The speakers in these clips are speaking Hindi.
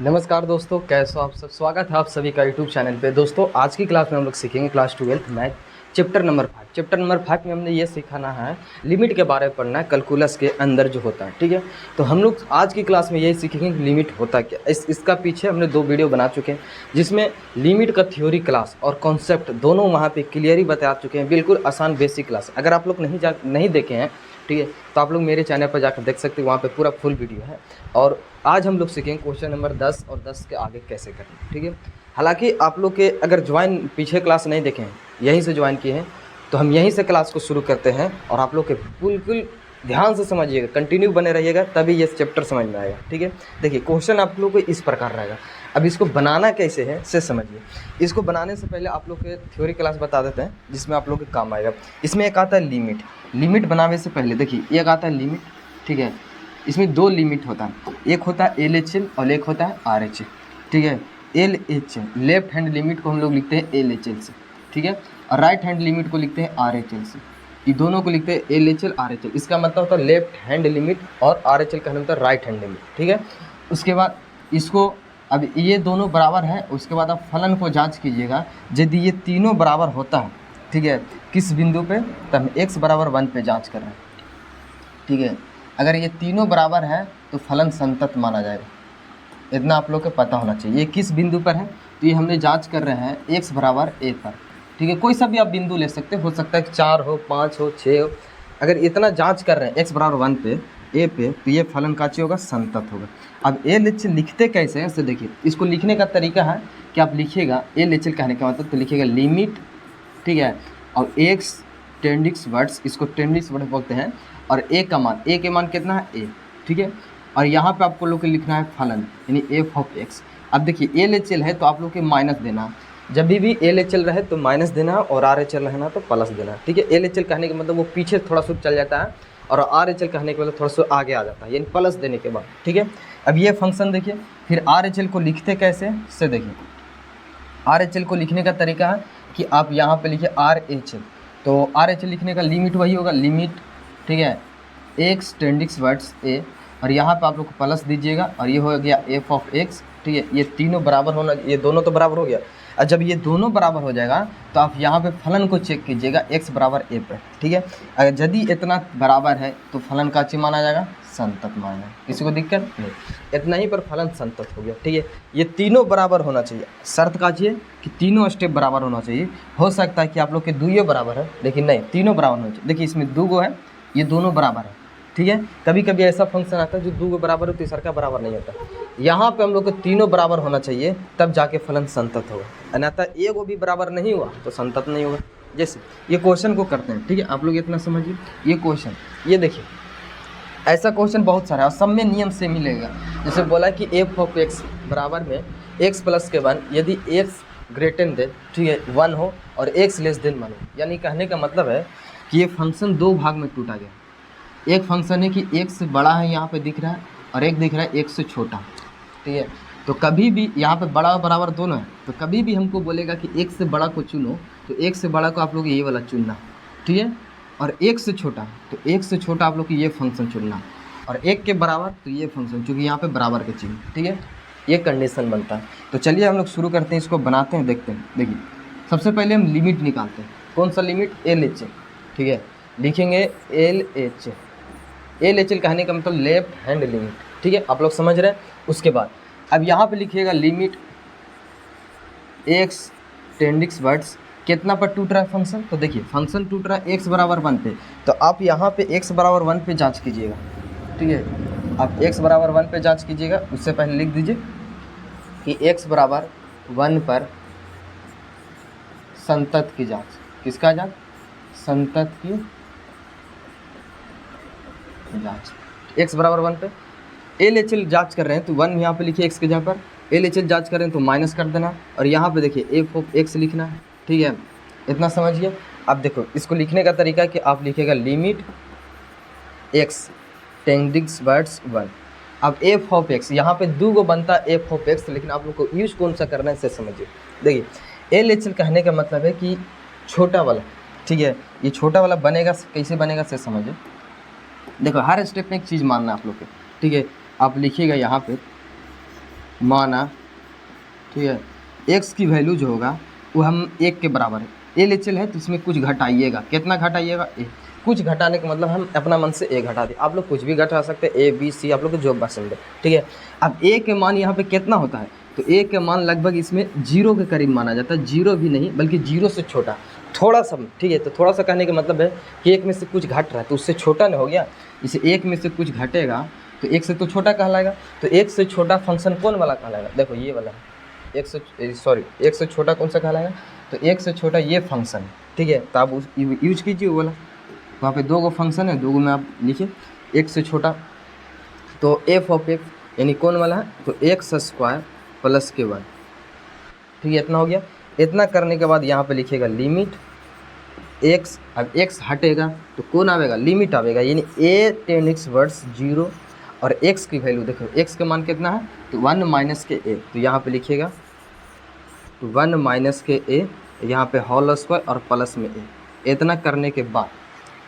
नमस्कार दोस्तों, कैसे हो आप सब। स्वागत है आप सभी का यूट्यूब चैनल पे। दोस्तों आज की क्लास में हम लोग सीखेंगे class 12th math chapter number 5। Chapter number 5 में हमने ये सीखाना है, लिमिट के बारे में पढ़ना है, कैलकुलस के अंदर जो होता है। ठीक है, तो हम लोग आज की क्लास में यही सीखेंगे कि लिमिट होता क्या। इसका पीछे हमने 2 वीडियो बना चुके हैं जिसमें लिमिट का थ्योरी क्लास और कॉन्सेप्ट दोनों वहाँ पे क्लियरली बता चुके हैं। बिल्कुल आसान बेसिक क्लास। अगर आप लोग नहीं देखे हैं, ठीक है, तो आप लोग मेरे चैनल पर जाकर देख सकते हैं, वहाँ पे पूरा फुल वीडियो है। और आज हम लोग सीखेंगे क्वेश्चन नंबर 10 और 10 के आगे कैसे करना है। ठीक है, हालांकि आप लोग के अगर ज्वाइन पीछे क्लास नहीं देखे हैं, यहीं से ज्वाइन किए हैं, तो हम यहीं से क्लास को शुरू करते हैं और आप लोग के बिल्कुल ध्यान से समझिएगा, कंटिन्यू बने रहिएगा, तभी ये चैप्टर समझ में आएगा। ठीक है, देखिए क्वेश्चन आप लोग को इस प्रकार रहेगा। अब इसको बनाना कैसे है से समझिए। इसको बनाने से पहले आप लोग के थ्योरी क्लास बता देते हैं जिसमें आप लोग के काम आएगा। इसमें एक आता है लिमिट। लिमिट बनाने से पहले देखिए एक आता है लिमिट। ठीक है, इसमें 2 लिमिट होता है, एक होता है LHL और एक होता है RHL। ठीक है, LHL लेफ्ट हैंड लिमिट को हम लोग लिखते हैं LHL से। ठीक है, और राइट हैंड लिमिट को लिखते हैं RHL से। ये दोनों को लिखते हैं LHL RHL। इसका मतलब होता है लेफ्ट हैंड लिमिट और RHL का मतलब राइट हैंड लिमिट। ठीक है, उसके बाद इसको अब ये दोनों बराबर है, उसके बाद आप फलन को जांच कीजिएगा। यदि ये तीनों बराबर होता है, ठीक है, किस बिंदु पे, तो हम x बराबर 1 पे जांच कर रहे हैं। ठीक है, अगर ये तीनों बराबर है तो फलन संतत माना जाएगा। इतना आप लोग को पता होना चाहिए। ये किस बिंदु पर है, तो ये हमने जांच कर रहे हैं x बराबर a पर। ठीक है, कोई सा भी आप बिंदु ले सकते हो सकता है कि 4 हो, 5 हो, 6 हो। अगर इतना जांच कर रहे हैं x बराबर 1 पे a पे, तो ये फलन का होगा, संतत होगा। अब LHL लिखते कैसे हैं इससे देखिए। इसको लिखने का तरीका है कि आप लिखिएगा LHL कहने का मतलब, तो लिखिएगा लिमिट, ठीक है, और x टेंडिक्स वर्ड्स, इसको टेंडिक्स वर्ड बोलते हैं, और a का मान, a के मान कितना है a। ठीक है, और यहाँ पे आपको लोग लिखना है फलन यानी f ऑफ x। अब देखिए LHL है तो आप लोग के माइनस देना है। जब भी LHL रहे तो माइनस देना है और RHL रहना तो प्लस देना है। ठीक है, LHL कहने का मतलब वो पीछे थोड़ा सा चल जाता है और RHL कहने के मतलब थोड़ा सा आगे आ जाता है, यानी प्लस देने के बाद। ठीक है, अब ये फंक्शन देखिए। फिर RHL को लिखते कैसे से देखिए। RHL को लिखने का तरीका है कि आप यहाँ पे लिखिए RHL, तो RHL लिखने का लिमिट वही होगा, लिमिट, ठीक है, x टेंडिक्स वर्ड्स a, और यहाँ पे आप लोग को प्लस दीजिएगा और ये हो गया f ऑफ x। ठीक है, ये तीनों बराबर होना, ये दोनों तो बराबर हो गया। और जब ये दोनों बराबर हो जाएगा तो आप यहाँ पे फलन को चेक कीजिएगा x बराबर a पर। ठीक है, अगर यदि इतना बराबर है तो फलन का ची माना जाएगा, संतत माना जाएगा। किसी को दिक्कत नहीं, इतना ही पर फलन संतत हो गया। ठीक है, ये तीनों बराबर होना चाहिए। शर्त का चाहिए कि तीनों स्टेप बराबर होना चाहिए। हो सकता है कि आप लोग के दुइयों बराबर है, लेकिन नहीं, तीनों बराबर होना चाहिए। देखिए इसमें 2 गो है, ये दोनों बराबर है। ठीक है, कभी कभी ऐसा फंक्शन आता है जो 2 गो बराबर हो, तीसरा का बराबर नहीं होता। यहाँ पे हम लोग को तीनों बराबर होना चाहिए, तब जाके फलन संतत होगा, अन्यथा एक भी बराबर नहीं हुआ तो संतत नहीं होगा। जैसे ये क्वेश्चन को करते हैं। ठीक है, आप लोग इतना समझिए। ये क्वेश्चन, ये देखिए, ऐसा क्वेश्चन बहुत सारा है और सब में नियम से मिलेगा। जैसे बोला कि f ऑफ x बराबर में x प्लस के 1 यदि x ग्रेटर देन, ठीक है, 1 हो और x लेस देन 1 हो। यानी कहने का मतलब है कि ये फंक्शन 2 भाग में टूटा गया। एक फंक्शन है कि x बड़ा है, यहाँ पे दिख रहा है, और एक दिख रहा है x से छोटा। ठीक है, तो कभी भी यहाँ पे बड़ा बराबर दोनों है, तो कभी भी हमको बोलेगा कि x से बड़ा को चुनो, तो x से बड़ा को आप लोग ये वाला चुनना। ठीक है, और 1 से छोटा, तो 1 से छोटा आप लोग को ये फंक्शन चुनना, और 1 के बराबर तो ये फंक्शन, क्योंकि यहाँ पे बराबर के चिन्ह। ठीक है, ये कंडीशन बनता है। तो चलिए हम लोग शुरू करते हैं, इसको बनाते हैं, देखते हैं। देखिए सबसे पहले हम लिमिट निकालते हैं। कौन सा लिमिट? LHL। ठीक है, लिखेंगे LHL। LHL कहने का मतलब लेफ्ट हैंड लिमिट। ठीक है, आप लोग समझ रहे हैं। उसके बाद अब यहाँ पे लिखिएगा लिमिट x टेंडिक्स वर्ड्स, कितना पर टूट रहा है फंक्शन, तो देखिए फंक्शन टूट रहा है x बराबर 1 पे, तो आप यहाँ पे x बराबर 1 पे जांच कीजिएगा। ठीक है, आप x बराबर 1 पे जांच कीजिएगा। उससे पहले लिख दीजिए कि x बराबर 1 पर संतत की जांच। किसका जांच? संतत की जांच। x बराबर 1 पे LHL जांच कर रहे हैं, तो 1 यहाँ पे लिखिए x के जगह पर। LHL जांच कर रहे हैं तो माइनस कर देना, और यहाँ पे देखिए f ऑफ x लिखना है। ठीक है, इतना समझिए। अब देखो इसको लिखने का तरीका कि आप लिखिएगा लिमिट x टेंडिक्स वर्ड्स 1। अब f ऑफ x, यहाँ पे 2 गो बनता है f ऑफ x, लेकिन आप लोग को यूज कौन सा करना है इसे समझिए। देखिए LHL कहने का मतलब है कि छोटा वाला। ठीक है, ये छोटा वाला बनेगा, कैसे बनेगा से समझिए। देखो हर स्टेप में एक चीज़ मानना आप लोग के। ठीक है, आप लिखिएगा यहाँ पे माना, ठीक है, x की वैल्यू जो होगा वो हम 1 के बराबर है, LHL है तो इसमें कुछ घटाइएगा, कितना घटाइएगा, a। कुछ घटाने का मतलब हम अपना मन से a घटा दें, आप लोग कुछ भी घटा सकते हैं, A B C आप लोग को जो पसंद है, ठीक है। अब a के मान यहाँ पे कितना होता है, तो a के मान लगभग इसमें 0 के करीब माना जाता है, 0 भी नहीं बल्कि 0 से छोटा थोड़ा सा, ठीक है। तो थोड़ा सा कहने का मतलब है कि 1 में से कुछ घट रहा है तो उससे छोटा नहीं हो गया, इसे 1 में से कुछ घटेगा तो 1 से तो छोटा कहलाएगा। तो 1 से छोटा फंक्शन कौन वाला कहलाएगा, देखो ये वाला है, 1 से छोटा कौन सा कहलाएगा, तो 1 से छोटा ये फंक्शन, ठीक है। तो आप यूज कीजिए वो वाला, वहाँ पे 2 गो फंक्शन है, 2 गो में आप लिखिए 1 से छोटा, तो f ऑफ x यानी कौन वाला है, तो x स्क्वायर प्लस के 1, ठीक है। इतना हो गया। इतना करने के बाद यहाँ पे लिखिएगा लिमिट x, अब x हटेगा तो कौन आवेगा, लिमिट आवेगा, यानी a टेन x वर्ड्स 0 और x की वैल्यू देखो, x का मान कितना है, तो 1 माइनस के a, तो यहाँ पे लिखिएगा 1 माइनस के a, यहाँ पे होल स्क्वायर और प्लस में a। इतना करने के बाद,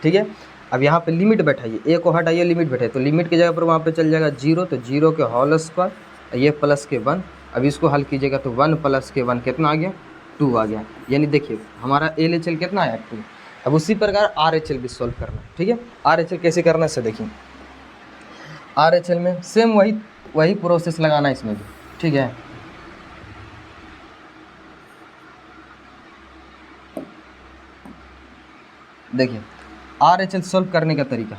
ठीक है, अब यहाँ पे लिमिट बैठाइए, a को हटाइए, लिमिट बैठाइए, तो लिमिट की जगह पर वहाँ पे चल जाएगा 0, तो 0 के होल स्क्वायर, ये प्लस के 1। अब इसको हल कीजिएगा तो 1 प्लस के 1 कितना आ गया, 2 आ गया, यानी देखिए हमारा LHL कितना आया, 2। अब उसी प्रकार RHL भी सॉल्व करना है, ठीक है। RHL कैसे करना है से देखिए, RHL में सेम वही प्रोसेस लगाना है इसमें भी, ठीक है। देखिए RHL सॉल्व करने का तरीका,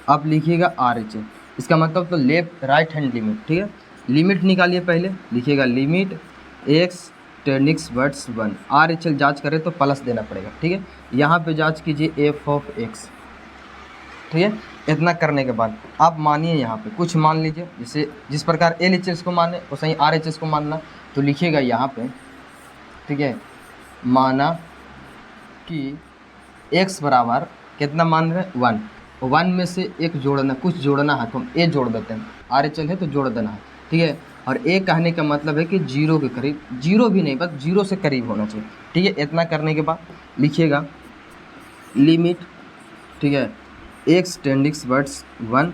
आप लिखिएगा RHL, इसका मतलब तो लेफ्ट राइट हैंड लिमिट, ठीक है। लिमिट निकालिए, पहले लिखिएगा limit x ten x words 1, RHL जांच करें तो प्लस देना पड़ेगा, ठीक है। यहाँ पे जांच कीजिए f ऑफ x, ठीक है। इतना करने के बाद आप मानिए यहाँ पे कुछ मान लीजिए, जैसे जिस प्रकार LHS को माने वैसे ही RHS को मानना, तो लिखिएगा यहाँ पे, ठीक है, माना कि x बराबर कितना मान रहे हैं, 1, 1 में से एक जोड़ना, कुछ जोड़ना है तो हम a जोड़ देते हैं, RHL है तो जोड़ देना है, ठीक है। और a कहने का मतलब है कि 0 के करीब, 0 भी नहीं बस 0 से करीब होना चाहिए, ठीक है। इतना करने के बाद लिखिएगा लिमिट, ठीक है, x टेन x वर्ड्स 1,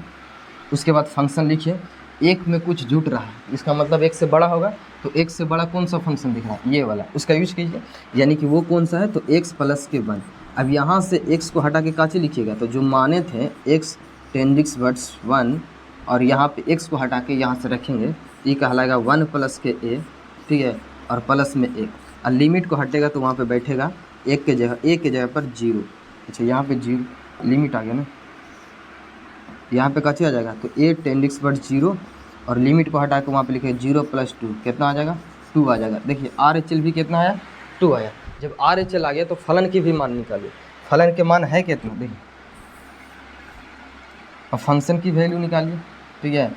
उसके बाद फंक्शन लिखिए, 1 में कुछ जुट रहा है, इसका मतलब 1 से बड़ा होगा, तो 1 से बड़ा कौन सा फंक्शन दिख रहा है, ये वाला, उसका यूज कीजिए, यानी कि वो कौन सा है, तो x प्लस के 1। अब यहाँ से x को हटा के काचे लिखिएगा, तो जो माने थे x टेन x वर्ड्स 1 और यहाँ पे x को हटा के यहाँ से रखेंगे, ये कहलाएगा 1 प्लस के a, ठीक है, और प्लस में 1, और लिमिट को हटेगा तो वहाँ पे बैठेगा a के जगह पर 0। अच्छा यहाँ पे 0 लिमिट आ गया ना, यहाँ पे काचे आ जाएगा, तो a टेन x वर्ड 0 और लिमिट को हटा के वहाँ पे लिखे 0 प्लस 2, कितना आ जाएगा, 2 आ जाएगा। देखिए RHL भी कितना आया, 2 आया। जब RHL आ गया तो फलन की भी मान निकालिए, फलन के मान है कितना, देखिए, और फंक्शन की वैल्यू निकालिए, ठीक है।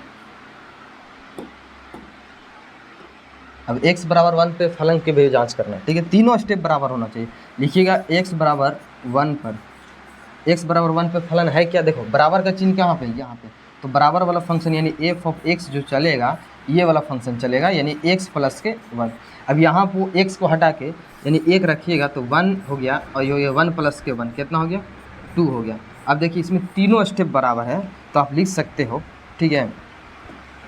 अब x बराबर 1 पे फलन की भी जांच करना है, ठीक है, तीनों स्टेप बराबर होना चाहिए। लिखिएगा x बराबर 1 पर, x बराबर 1 पे फलन है क्या, देखो बराबर का चिन्ह कहाँ पे, यहाँ पे, तो बराबर वाला फंक्शन यानी f ऑफ x जो चलेगा, ये वाला फंक्शन चलेगा, यानी x प्लस के 1। अब यहाँ पर x को हटा के यानी 1 रखिएगा तो 1 हो गया, और ये 1 प्लस के 1 कितना हो गया, 2 हो गया। अब देखिए इसमें तीनों स्टेप बराबर है तो आप लिख सकते हो, ठीक है,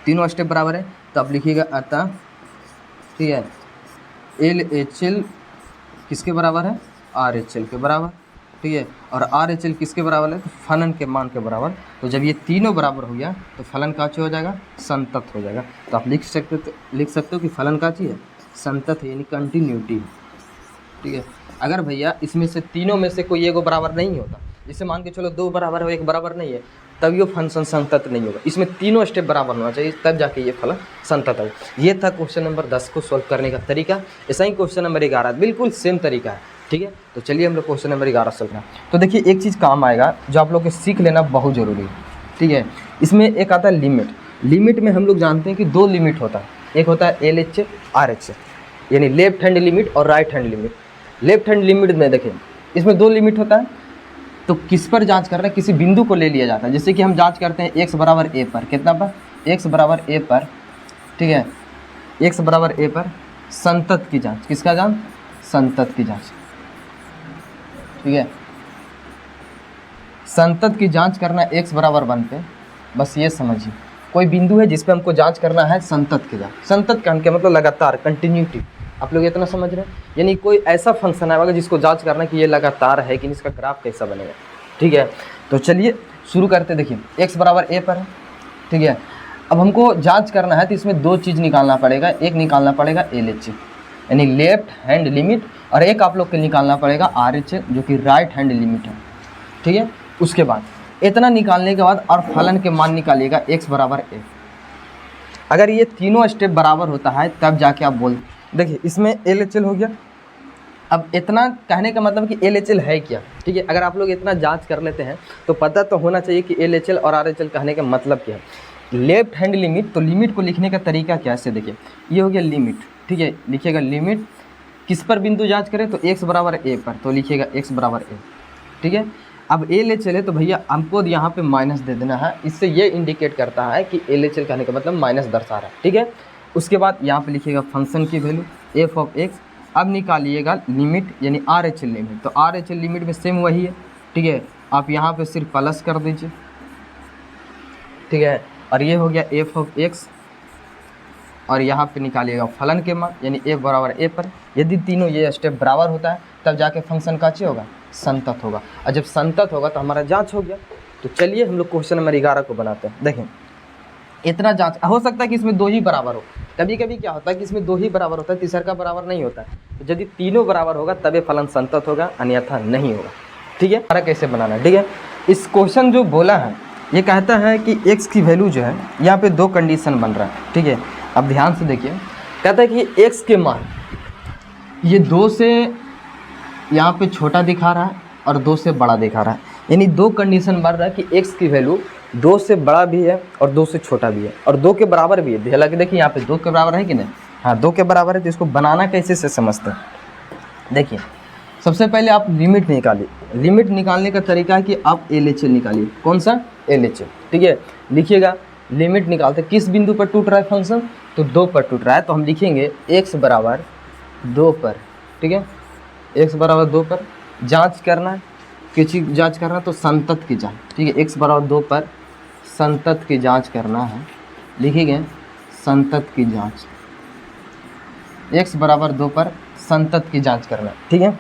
तीनों स्टेप बराबर है तो आप लिखिएगा अतः, ठीक है, LHL किसके बराबर है, RHL के बराबर, ठीक है, और RHL किसके बराबर है, तो फलन के मान के बराबर। तो जब ये तीनों बराबर हो गया तो फलन का हो जाएगा, संतत हो जाएगा। तो आप लिख सकते हो कि फलन का है, संतत है, यानी कंटिन्यूटी, ठीक है। अगर भैया इसमें से तीनों में से कोई एक बराबर नहीं होता, जैसे मान के चलो 2 बराबर है 1 बराबर नहीं है, तब ये फंक्शन संतत नहीं होगा। इसमें तीनों स्टेप बराबर होना चाहिए, तब जाके ये फलन संतत है। ये था क्वेश्चन नंबर 10 को सॉल्व करने का तरीका। ऐसा ही क्वेश्चन नंबर 11 बिल्कुल सेम तरीका है, ठीक है। तो चलिए हम लोग क्वेश्चन नंबर 11 सॉल्व करें। तो देखिए एक चीज़ काम आएगा जो आप लोग को सीख लेना बहुत ज़रूरी है, ठीक है। इसमें एक आता है लिमिट। लिमिट में हम लोग जानते हैं कि 2 लिमिट होता है, एक होता है LHL RHL, यानी लेफ्ट हैंड लिमिट और right hand limit. Left hand limit में देखें इसमें 2 लिमिट होता है, तो किस पर जांच कर रहे हैं, किसी बिंदु को ले लिया जाता है। जैसे कि हम जांच करते हैं x बराबर a पर, कितना पर, x बराबर a पर, ठीक है, x बराबर a पर संतत की जांच, किसका जांच, संतत की जांच, ठीक है। संतत की जांच करना x बराबर 1 पे, बस ये समझिए, कोई बिंदु है जिस पे हमको जांच करना है संतत की जांच। संतत का मतलब लगातार, कंटिन्यूटी। आप लोग इतना समझ रहे हैं, यानी कोई ऐसा फंक्शन आएगा जिसको जांच करना कि ये लगातार है कि इसका ग्राफ कैसा बनेगा। ठीक है, तो चलिए शुरू करते। देखिए x बराबर a पर है। ठीक है, अब हमको जांच करना है तो इसमें दो चीज़ निकालना पड़ेगा। एक निकालना पड़ेगा LHS यानी लेफ्ट हैंड लिमिट, और एक आप लोग को निकालना पड़ेगा RHS जो कि राइट हैंड लिमिट है। ठीक है, उसके बाद इतना निकालने के बाद और फलन के मान निकालिएगा x बराबर a। अगर ये तीनों स्टेप बराबर होता है तब जाके आप बोल। देखिए इसमें LHS हो गया। अब इतना कहने का मतलब कि LHS है क्या। ठीक है, अगर आप लोग इतना जांच कर लेते हैं तो पता तो होना चाहिए कि LHS और RHS कहने का मतलब क्या है। लेफ्ट हैंड लिमिट, तो लिमिट को लिखने का तरीका क्या है ऐसे देखिए, ये हो गया लिमिट। ठीक है, लिखिएगा लिमिट किस पर बिंदु जांच करें तो x बराबर a पर, तो लिखिएगा x बराबर a। ठीक है, अब LHS है तो भैया हमको यहाँ पे माइनस दे देना है। इससे ये इंडिकेट करता है कि LHS कहने का मतलब माइनस दर्शा रहा है। ठीक है, उसके बाद यहाँ पे लिखिएगा फंक्शन की वैल्यू f ऑफ x। अब निकालिएगा लिमिट यानी RHS लिमिट, तो RHS लिमिट में सेम वही है। ठीक है, आप यहाँ पे सिर्फ प्लस कर दीजिए। ठीक है, और ये हो गया f ऑफ x, और यहाँ पे निकालिएगा फलन के मान यानी f बराबर a पर। यदि तीनों ये स्टेप बराबर होता है तब जाके फंक्शन का ची होगा, संतत होगा, और जब संतत होगा तो हमारा जांच हो गया। तो चलिए हम लोग क्वेश्चन नंबर 11 को बनाते हैं। देखें इतना जांच हो सकता है कि इसमें दो ही बराबर हो। कभी कभी क्या होता है कि इसमें दो ही बराबर होता है, तीसरा का बराबर नहीं होता है। तो यदि तीनों बराबर होगा तभी फलन संतत होगा, अन्यथा नहीं होगा। ठीक है, हमारा कैसे बनाना है। ठीक है, इस क्वेश्चन जो बोला है ये कहता है कि x की वैल्यू जो है यहाँ पे दो कंडीशन बन रहा है। ठीक है, अब ध्यान से देखिए, कहता है कि x के मान ये 2 से यहाँ पे छोटा दिखा रहा है और 2 से बड़ा दिखा रहा है, यानी दो कंडीशन बन रहा है कि x की वैल्यू 2 से बड़ा भी है और 2 से छोटा भी है और 2 के बराबर भी है। हालांकि देखिए यहाँ पे 2 के बराबर है कि नहीं, हाँ 2 के बराबर है। तो इसको बनाना कैसे से समझते हैं। देखिए सबसे पहले आप लिमिट निकालिए। लिमिट निकालने का तरीका है कि आप LHS निकालिए। कौन सा LHS। ठीक है, लिखिएगा लिमिट निकालते किस बिंदु पर टूट रहा है फंक्शन, तो 2 पर टूट रहा है। तो हम लिखेंगे x बराबर 2 पर। ठीक है, x बराबर 2 पर जांच करना है, किसी जांच करना तो संतत की जांच। ठीक है, x बराबर 2 पर संतत की जांच करना है। लिखेंगे संतत की जांच, x बराबर 2 पर संतत की जांच करना है। ठीक है,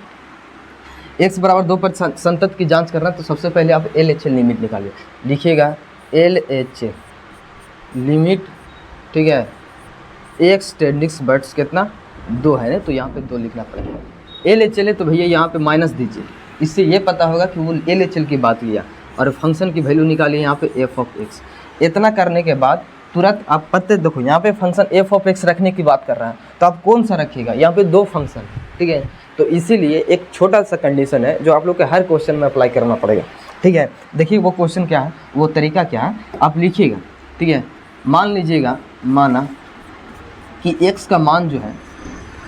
x बराबर 2 पर संतत की जांच करना, तो सबसे पहले आप LHS लिमिट निकालिए। लिखिएगा LHS लिमिट। ठीक है, x टेंडिंग बर्ड्स कितना 2 है ना, तो यहाँ पे 2 लिखना पड़ेगा। LHS है तो भैया यहाँ पे माइनस दीजिए, इससे ये पता होगा कि वो LHS की बात किया, और फंक्शन की वैल्यू निकालिए यहाँ पे f ऑफ x। इतना करने के बाद तुरंत आप पते देखो यहाँ पे फंक्शन f ऑफ x रखने की बात कर रहा है, तो आप कौन सा रखिएगा, यहाँ पे 2 फंक्शन। ठीक है, तो इसीलिए एक छोटा सा कंडीशन है जो आप लोग के हर क्वेश्चन में अप्लाई करना पड़ेगा। ठीक है, देखिए वो क्वेश्चन क्या है, वो तरीका क्या है, आप लिखिएगा। ठीक है, मान लीजिएगा माना कि x का मान जो है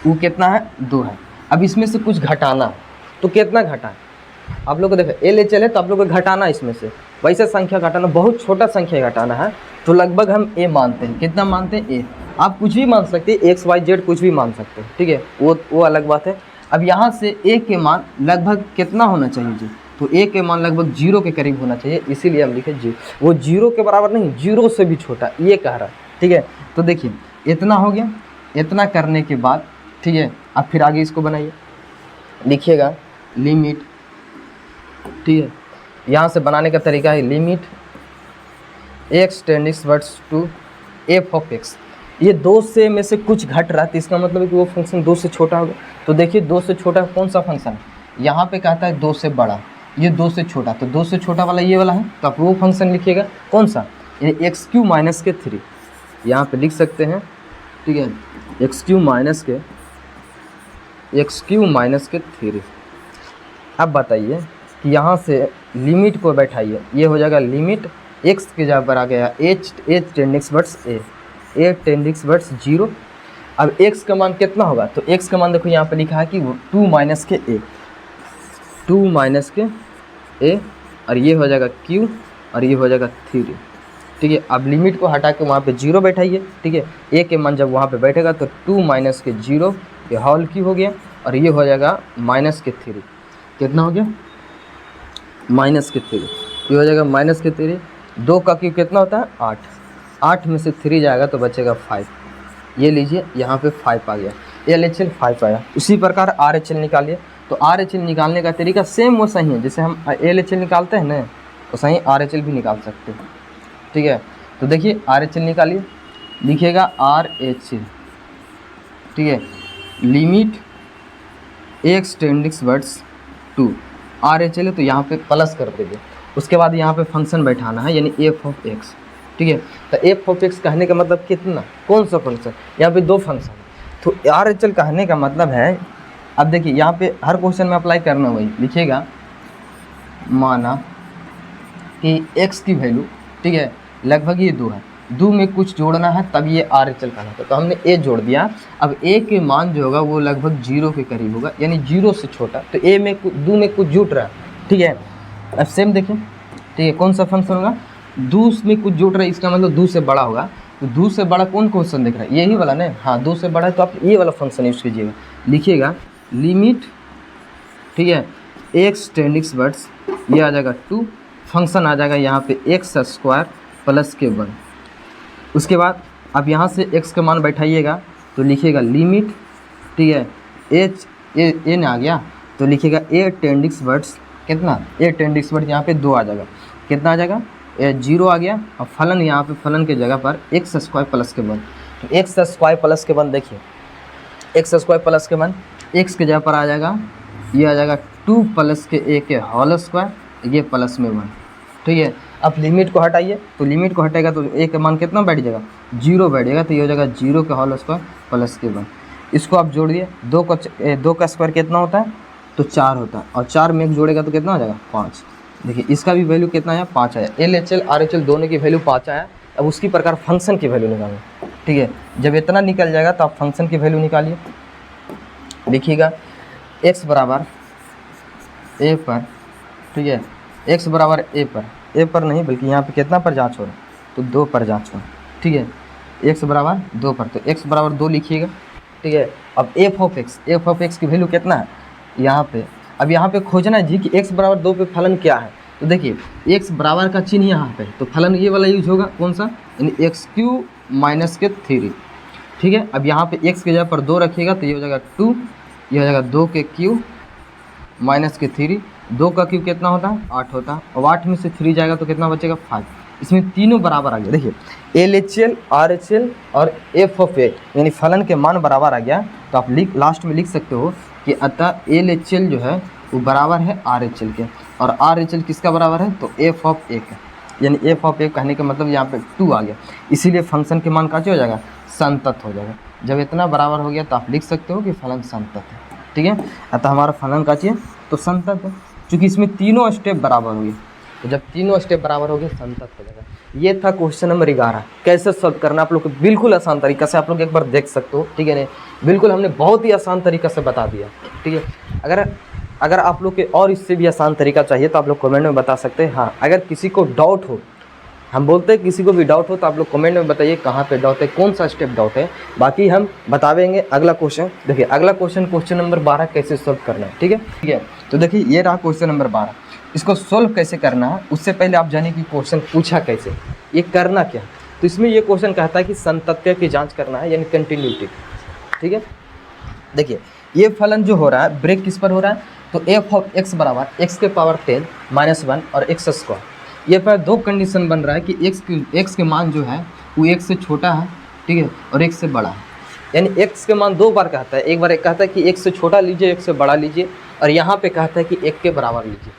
वो कितना है 2 है। अब इसमें से कुछ घटाना है, तो कितना घटाएं, आप लोग को देखो LHS है तो आप लोग को घटाना इसमें से, वैसे संख्या घटाना, बहुत छोटा संख्या घटाना है। तो लगभग हम a मानते हैं। कितना मानते हैं a, आप कुछ भी मान सकते हैं, x y z कुछ भी मान सकते हैं। ठीक है, वो अलग बात है। अब यहाँ से a के मान लगभग कितना होना चाहिए जी, तो a के मान लगभग 0 के करीब होना चाहिए, इसीलिए हम लिखे जी। वो 0 के बराबर नहीं, 0 से भी छोटा ये कह रहा है। ठीक है, तो देखिए इतना हो गया। इतना करने के बाद ठीक है, अब फिर आगे इसको बनाइए। लिखिएगा लिमिट। ठीक है, यहाँ से बनाने का तरीका है limit x tending words to f of x। ये 2 से में से कुछ घट रहा है, तो इसका मतलब है कि वो फंक्शन 2 से छोटा होगा। तो देखिए 2 से छोटा कौन सा फंक्शन है, यहाँ पे कहता है 2 से बड़ा, ये 2 से छोटा, तो 2 से छोटा वाला ये वाला है, तो आप वो फंक्शन लिखिएगा कौन सा, ये x³ माइनस के 3 यहाँ पे लिख सकते हैं। ठीक है, x³ माइनस के 3। अब बताइए कि यहाँ से लिमिट को बैठाइए, ये हो जाएगा लिमिट x के जगह पर आ गया h tending words a tending towards 0। अब x का मान कितना होगा, तो x का मान देखो यहाँ पे लिखा है कि वो 2 माइनस के a, और ये हो जाएगा q और ये हो जाएगा 3। ठीक है, अब लिमिट को हटा के वहाँ पे 0 बैठाइए। ठीक है, a के मान जब वहाँ पे बैठेगा तो 2 माइनस के 0 ये होल क्यू हो गया, और ये हो जाएगा माइनस के 3। कितना हो गया, माइनस के 3, ये हो जाएगा माइनस के 3। 2 का क्यूब कितना होता है 8, 8 में से 3 जाएगा तो बचेगा 5। ये लीजिए यहाँ पे 5 आ गया, LHL 5 आया। उसी प्रकार RHL निकालिए। तो RHL निकालने का तरीका सेम वो सही है, जैसे हम LHL निकालते हैं ना, तो सही RHL भी निकाल सकते हैं। ठीक है, तो देखिए RHL निकालिए, लिखिएगा RHL। ठीक है, limit x tending words to RHL है, तो यहाँ पे प्लस कर देंगे। उसके बाद यहाँ पे फंक्शन बैठाना है, यानी f ऑफ x। ठीक है, तो f ऑफ x कहने का मतलब कितना, कौन सा फंक्शन, यहाँ पे 2 फंक्शन है। तो RHL कहने का मतलब है, अब देखिए यहाँ पे हर क्वेश्चन में अप्लाई करना वही लिखिएगा, माना कि x की वैल्यू, ठीक है, लगभग ये 2 है, 2 में कुछ जोड़ना है तब ये RHL कहना था। तो हमने a जोड़ दिया। अब a के मान जो होगा वो लगभग 0 के करीब होगा, यानी 0 से छोटा। तो a में 2 में कुछ जुट रहा है। ठीक है, अब सेम देखिए, ठीक है, कौन सा फंक्शन होगा, 2 में कुछ जुट रहा है, इसका मतलब 2 से बड़ा होगा। तो 2 से बड़ा कौन क्वेश्चन दिख रहा है, यही वाला ना। हाँ, 2 से बड़ा है, तो आप ये वाला फंक्शन यूज़ कीजिएगा, लिखिएगा लिमिट, ठीक है, x टेंडिंग वर्ड्स, ये आ जाएगा 2, फंक्शन आ जाएगा यहाँ पे x² प्लस के 1। उसके बाद अब यहाँ से x का मान बैठाइएगा, तो लिखिएगा लिमिट, ठीक है, a ने आ गया, तो लिखिएगा a टेंडिंग वर्ड्स, कितना, a टेंडिंग वर्ड्स यहाँ पे 2 आ जाएगा, कितना आ जाएगा, 0 आ गया। और फलन, यहाँ पे फलन के जगह पर x² प्लस के 1। तो x² प्लस के 1, देखिए x² प्लस के 1, x के जगह पर आ जाएगा, ये आ जाएगा 2 प्लस के a के होल स्क्वायर, ये प्लस में 1। ठीक है, अब लिमिट को हटाइए, तो लिमिट को हटेगा तो a का मान कितना बैठ जाएगा, 0 बैठ जाएगा। तो ये हो जाएगा 0 के होल स्क्वायर प्लस के 1। इसको आप जोड़िए, 2 का स्क्वायर कितना होता है, तो 4 होता है, और 4 में एक जोड़ेगा तो कितना हो जाएगा, 5। देखिए इसका भी वैल्यू कितना आया, 5 आया। LHL RHL दोनों की वैल्यू 5 आया। अब उसकी प्रकार फंक्शन की वैल्यू निकालना। ठीक है, जब इतना निकल जाएगा तो आप फंक्शन की वैल्यू निकालिए। देखिएगा x बराबर a पर, ठीक है, x बराबर a पर नहीं बल्कि यहाँ पे कितना पर जांच हो रहा है, तो 2 पर जांच हो रहा है। ठीक है, x बराबर 2 पर, तो x बराबर 2 लिखिएगा। ठीक है, अब f ऑफ x की वैल्यू कितना है यहाँ पे। अब यहाँ पे खोजना है जी कि x बराबर 2 पे फलन क्या है। तो देखिए x बराबर का चिन्ह यहाँ पे, तो फलन ये वाला यूज होगा, कौन सा, यानी x³ माइनस के 3। ठीक है, अब यहाँ पे x के जगह पर 2 रखिएगा, तो ये हो जाएगा 2, ये हो जाएगा 2 के क्यूब माइनस के 3। 2 का क्यूब कितना होता है, 8 होता है। अब 8 में से 3 जाएगा तो कितना बचेगा, 5। इसमें तीनों बराबर आ गया। देखिए LHL RHL और f ऑफ a, यानी फलन के मान बराबर आ गया। तो आप लास्ट में लिख सकते हो कि अतः LHL जो है वो बराबर है RHL के, और RHL किसका बराबर है, तो f ऑफ a का, यानी f ऑफ a कहने का मतलब यहाँ पे 2 आ गया। इसीलिए फंक्शन के मान कैसे हो जाएगा, संतत हो जाएगा। जब इतना बराबर हो गया तो आप लिख सकते हो कि फलन संतत है। ठीक है, अतः हमारा फलन का चाहिए तो संतत है, क्योंकि इसमें तीनों स्टेप बराबर हो गए। तो जब तीनों स्टेप बराबर हो गए संतत हो जाएगा। ये था क्वेश्चन नंबर 11। कैसे सॉल्व करना आप लोग को बिल्कुल आसान तरीका से आप लोग एक बार देख सकते हो। ठीक है, नहीं बिल्कुल हमने बहुत ही आसान तरीका से बता दिया। ठीक है, अगर आप लोग के और इससे भी आसान तरीका चाहिए तो आप लोग कमेंट में बता सकते हैं। हाँ, अगर किसी को डाउट हो, हम बोलते हैं किसी को भी डाउट हो तो आप लोग कमेंट में बताइए कहाँ पे डाउट है, कौन सा स्टेप डाउट है, बाकी हम बतावेंगे। अगला क्वेश्चन देखिए, अगला क्वेश्चन नंबर 12 कैसे सॉल्व करना है। ठीक है, तो देखिए ये रहा क्वेश्चन नंबर 12। इसको सोल्व कैसे करना है उससे पहले आप जानिए कि क्वेश्चन पूछा कैसे, ये करना क्या। तो इसमें ये क्वेश्चन कहता है कि संतत्य की जाँच करना है, यानी कंटिन्यूटी। ठीक है, देखिए ये फलन जो हो रहा है ब्रेक किस पर हो रहा है, तो f ऑफ x बराबर x के पावर 10 माइनस 1 और x²। ये पर 2 कंडीशन बन रहा है कि x के मान जो है वो x से छोटा है, ठीक है, और x से बड़ा है। यानी x के मान 2 बार कहता है, एक बार कहता है कि x से छोटा लीजिए, x से बड़ा लीजिए, और यहाँ पे कहता है कि 1 के बराबर लीजिए।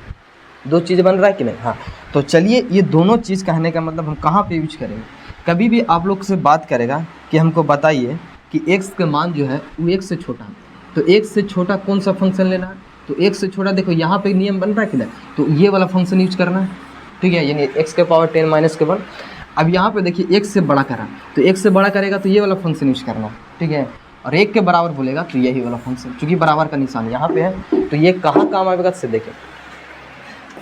2 चीज़ बन रहा है कि नहीं। हाँ, तो चलिए ये दोनों चीज़ कहने का मतलब हम कहाँ पे यूज करेंगे। कभी भी आप लोग से बात करेगा कि हमको बताइए कि x के मान जो है वो 1 से छोटा है, तो 1 से छोटा कौन सा फंक्शन लेना है, तो 1 से छोटा देखो यहाँ पे नियम बन रहा है कि नहीं, तो ये वाला फंक्शन यूज करना है। ठीक है, यानी x के पावर 10 माइनस के 1। अब यहाँ पे देखिए x से बड़ा करा, तो x से बड़ा करेगा तो ये वाला फंक्शन यूज करना है। ठीक है, और 1 के बराबर बोलेगा तो यही वाला फंक्शन, चूँकि बराबर का निशान यहाँ पे है, तो ये कहाँ काम आएगा से देखें।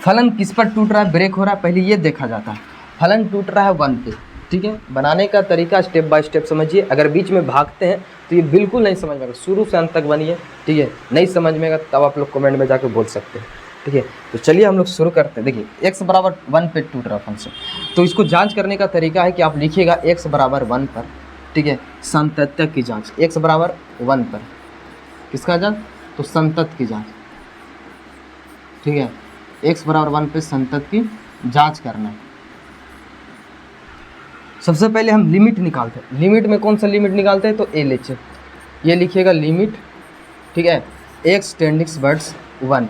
फलन किस पर टूट रहा है, ब्रेक हो रहा है, पहले ये देखा जाता है। फलन टूट रहा है 1 पे। ठीक है, बनाने का तरीका स्टेप बाय स्टेप समझिए। अगर बीच में भागते हैं तो ये बिल्कुल नहीं समझ में आएगा, शुरू से अंत तक बनिए। ठीक है, नहीं समझ में आएगा तब आप लोग कमेंट में जाकर बोल सकते हैं। ठीक है। तो चलिए हम लोग शुरू करते हैं। देखिए x बराबर 1 पे टूट रहा फंक्शन, तो इसको जांच करने का तरीका है कि आप लिखिएगा x बराबर 1 पर, ठीक है, संतत्य की जांच। x बराबर 1 पर किसका जांच? तो संतत की जांच, ठीक है। x बराबर 1 पे संतत की जांच करना है। सबसे पहले हम लिमिट निकालते हैं। लिमिट में कौन सा लिमिट निकालते हैं? तो LHS, ये लिखिएगा लिमिट, ठीक है, x टेंडिंग्स वर्ड्स 1,